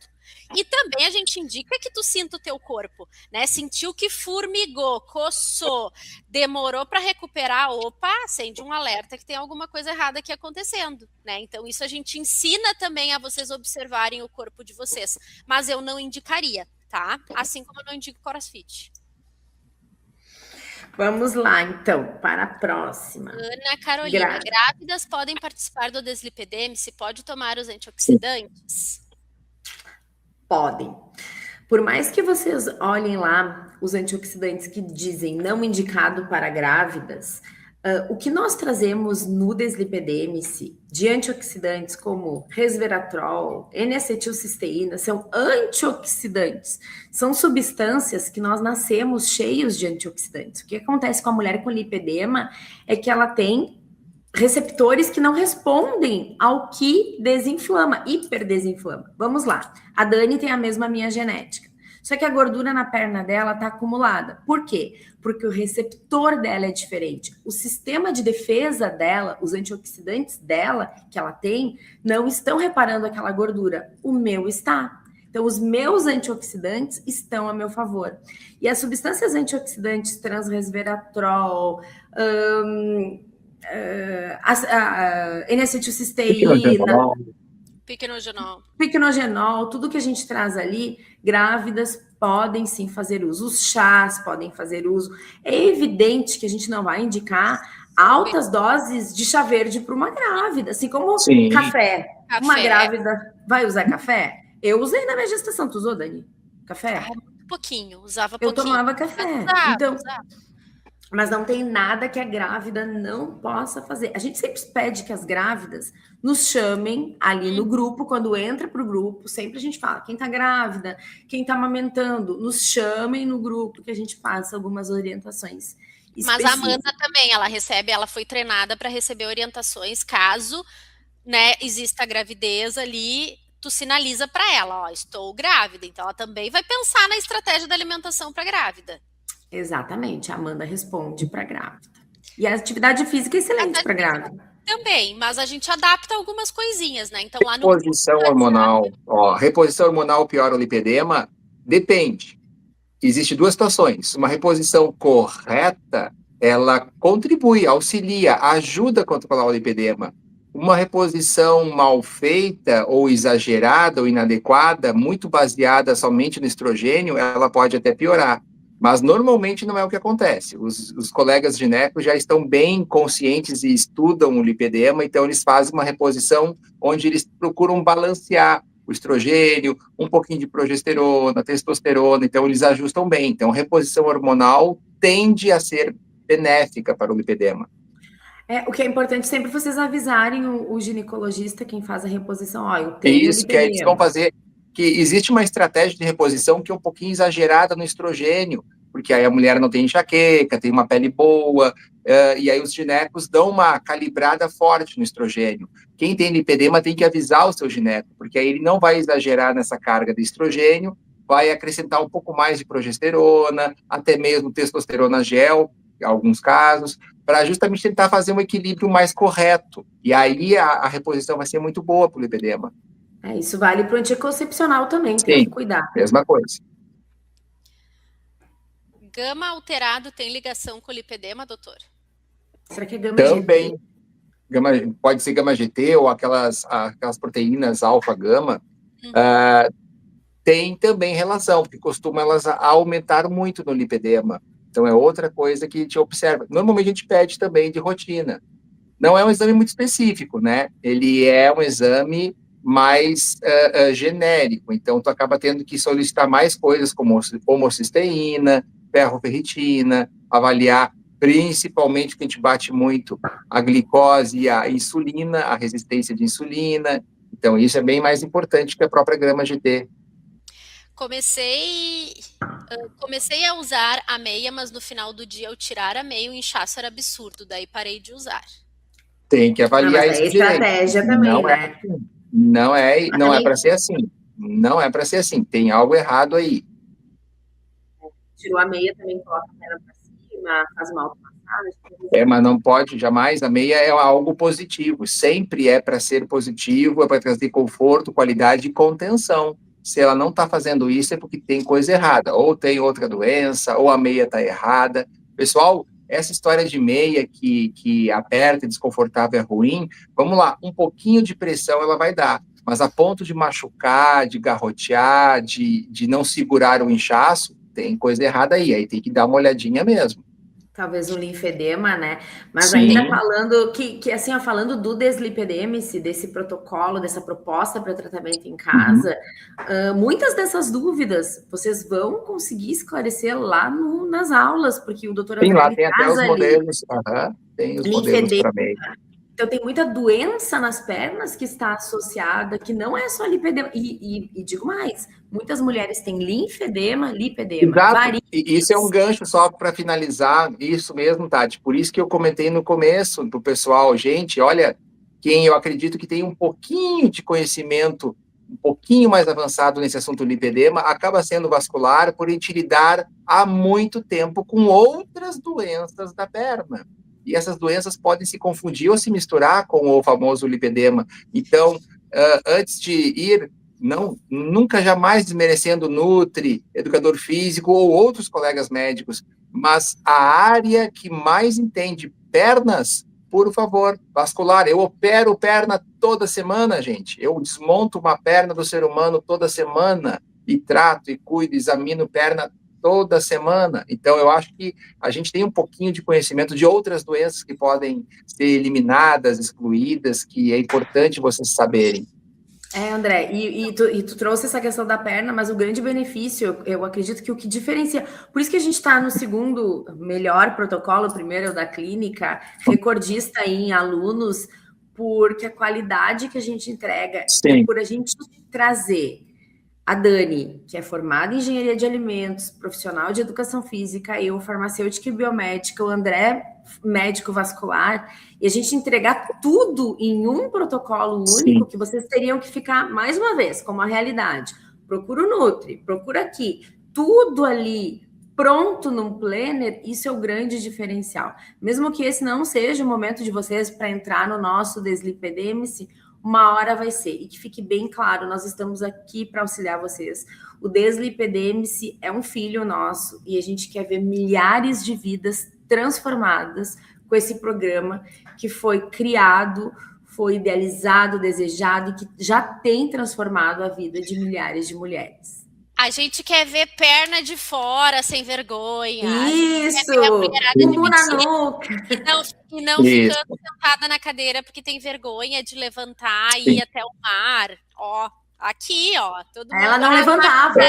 E também a gente indica que tu sinta o teu corpo, né? Sentiu que formigou, coçou, demorou para recuperar, opa, acende um alerta que tem alguma coisa errada aqui acontecendo, né? Então isso a gente ensina também a vocês observarem o corpo de vocês, mas eu não indicaria, tá? Assim como eu não indico CrossFit. Vamos lá, então, para a próxima. Ana Carolina, grávidas podem participar do deslipidêmice? Pode tomar os antioxidantes? Podem. Por mais que vocês olhem lá os antioxidantes que dizem não indicado para grávidas, o que nós trazemos no deslipidêmice de antioxidantes como resveratrol, N-acetilcisteína, são antioxidantes. São substâncias que nós nascemos cheios de antioxidantes. O que acontece com a mulher com lipedema é que ela tem receptores que não respondem ao que desinflama, hiperdesinflama. Vamos lá. A Dani tem a mesma minha genética. Só que a gordura na perna dela está acumulada. Por quê? Porque o receptor dela é diferente. O sistema de defesa dela, os antioxidantes dela, que ela tem, não estão reparando aquela gordura. O meu está. Então, os meus antioxidantes estão a meu favor. E as substâncias antioxidantes, transresveratrol, N-acetilcisteína, piquenogenol, tudo que a gente traz ali, grávidas podem sim fazer uso. Os chás podem fazer uso. É evidente que a gente não vai indicar altas doses de chá verde para uma grávida, assim como café. Uma grávida vai usar café? Eu usei na minha gestação. Tu usou, Dani? Café? pouquinho, usava Eu pouquinho. tomava café. Usava, Então, usava. mas não tem nada que a grávida não possa fazer. A gente sempre pede que as grávidas nos chamem ali no grupo, quando entra para o grupo, sempre a gente fala, quem está grávida, quem está amamentando, nos chamem no grupo que a gente passa algumas orientações Mas a Amanda específicas. também, ela foi treinada para receber orientações caso, né, exista a gravidez ali, tu sinaliza para ela, ó, estou grávida. Então ela também vai pensar na estratégia da alimentação para grávida. Exatamente, a Amanda responde para grávida. E a atividade física é excelente para grávida. Também, mas a gente adapta algumas coisinhas, né? Então lá no Reposição hormonal. Ó, reposição hormonal piora o lipedema? Depende. Existem duas situações. Uma reposição correta, ela contribui, auxilia, ajuda a controlar o lipedema. Uma reposição mal feita, ou exagerada, ou inadequada, muito baseada somente no estrogênio, ela pode até piorar. Mas normalmente não é o que acontece. Os colegas ginecos já estão bem conscientes e estudam o lipedema, então eles fazem uma reposição onde eles procuram balancear o estrogênio, um pouquinho de progesterona, testosterona, então eles ajustam bem. Então, reposição hormonal tende a ser benéfica para o lipedema. O que é importante sempre vocês avisarem o ginecologista, quem faz a reposição, ó, eu tenho Isso, que aí eles vão lipedema. fazer, que existe uma estratégia de reposição que é um pouquinho exagerada no estrogênio, porque aí a mulher não tem enxaqueca, tem uma pele boa, e aí os ginecos dão uma calibrada forte no estrogênio. Quem tem lipedema tem que avisar o seu gineco, porque aí ele não vai exagerar nessa carga de estrogênio, vai acrescentar um pouco mais de progesterona, até mesmo testosterona gel, em alguns casos, para justamente tentar fazer um equilíbrio mais correto. E aí a reposição vai ser muito boa para o lipedema. Isso vale para o anticoncepcional também, tem que cuidar. Mesma coisa. Gama alterado tem ligação com o lipedema, doutor? Será que é gama Também. GT? Pode ser gama GT ou aquelas proteínas alfa-gama. Tem também relação, porque costumam elas aumentar muito no lipedema. Então, é outra coisa que a gente observa. Normalmente, a gente pede também de rotina. Não é um exame muito específico, né? Ele é um exame mais genérico. Então, tu acaba tendo que solicitar mais coisas como homocisteína, ferroferritina, avaliar principalmente, que a gente bate muito, a glicose e a insulina, a resistência de insulina. Então, isso é bem mais importante que a própria grama GT. Comecei a usar a meia, mas no final do dia, ao tirar a meia, o inchaço era absurdo, daí parei de usar. Tem que avaliar isso direito. Estratégia também, né? Não é para ser assim. Não é para ser assim. Tem algo errado aí. Tirou a meia, também coloca a perna para cima, faz uma automassagem. Mas não pode, jamais. A meia é algo positivo. Sempre é para ser positivo, é para trazer conforto, qualidade e contenção. Se ela não está fazendo isso, é porque tem coisa errada. Ou tem outra doença, ou a meia está errada. Pessoal, essa história de meia que aperta e desconfortável é ruim, vamos lá, um pouquinho de pressão ela vai dar. Mas a ponto de machucar, de garrotear, de não segurar o inchaço, tem coisa errada aí. Aí tem que dar uma olhadinha mesmo. Talvez um linfedema, né? Mas Sim. ainda falando assim, falando do deslipedema, desse protocolo, dessa proposta para tratamento em casa, muitas dessas dúvidas vocês vão conseguir esclarecer lá nas aulas, porque o doutor Sim, lá tem até os modelos. Tem os modelos para meio. Então, tem muita doença nas pernas que está associada, que não é só lipedema. E digo mais, muitas mulheres têm linfedema, lipedema. Exato. E isso é um gancho só para finalizar. Isso mesmo, Tati. Por isso que eu comentei no começo para o pessoal, gente, olha, quem eu acredito que tem um pouquinho de conhecimento, um pouquinho mais avançado nesse assunto lipedema, acaba sendo vascular por ele lidar há muito tempo com outras doenças da perna. E essas doenças podem se confundir ou se misturar com o famoso lipedema. Então, antes de ir, nunca jamais desmerecendo Nutri, educador físico ou outros colegas médicos, mas a área que mais entende pernas, por favor, vascular. Eu opero perna toda semana, gente. Eu desmonto uma perna do ser humano toda semana e trato, e cuido, examino perna toda semana. Então, eu acho que a gente tem um pouquinho de conhecimento de outras doenças que podem ser eliminadas, excluídas, que é importante vocês saberem. André, e tu trouxe essa questão da perna, mas o grande benefício, eu acredito que o que diferencia, por isso que a gente está no segundo melhor protocolo, o primeiro é o da clínica, recordista em alunos, porque a qualidade que a gente entrega, por a gente trazer a Dani, que é formada em engenharia de alimentos, profissional de educação física, eu, farmacêutica e biomédica, o André, médico vascular, e a gente entregar tudo em um protocolo único, que vocês teriam que ficar, mais uma vez, como a realidade. Procura o Nutri, procura aqui, tudo ali pronto num planner, isso é o grande diferencial. Mesmo que esse não seja o momento de vocês para entrar no nosso Deslipedeme-se, uma hora vai ser. E que fique bem claro, nós estamos aqui para auxiliar vocês. O Deslipedeme-se é um filho nosso e a gente quer ver milhares de vidas transformadas com esse programa que foi criado, foi idealizado, desejado e que já tem transformado a vida de milhares de mulheres. A gente quer ver perna de fora, sem vergonha. Isso! E não ficando sentada na cadeira porque tem vergonha de levantar e ir até o mar. Ó, aqui, ó. Todo mundo ela não levantava.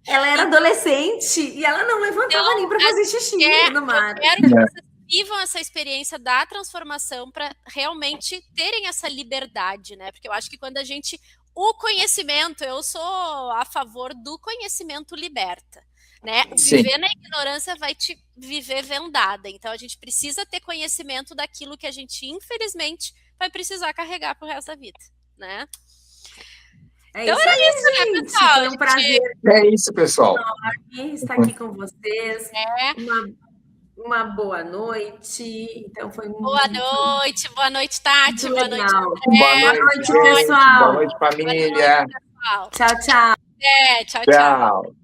Ela era adolescente e ela não levantava nem para fazer xixi no mar. Eu quero que vocês vivam essa experiência da transformação para realmente terem essa liberdade, né? Porque eu acho que quando a gente... O conhecimento, eu sou a favor do conhecimento liberta, né? Viver na ignorância vai te viver vendada. Então, a gente precisa ter conhecimento daquilo que a gente, infelizmente, vai precisar carregar pro resto da vida, né? Então, era isso, né, pessoal? Foi um prazer. É isso, pessoal. Estar aqui com vocês. Uma boa noite. Então, foi muito... Boa noite, Tati. Boa noite, André. Boa noite, pessoal. Boa noite, família. Boa noite, pessoal. Tchau, tchau. Tchau.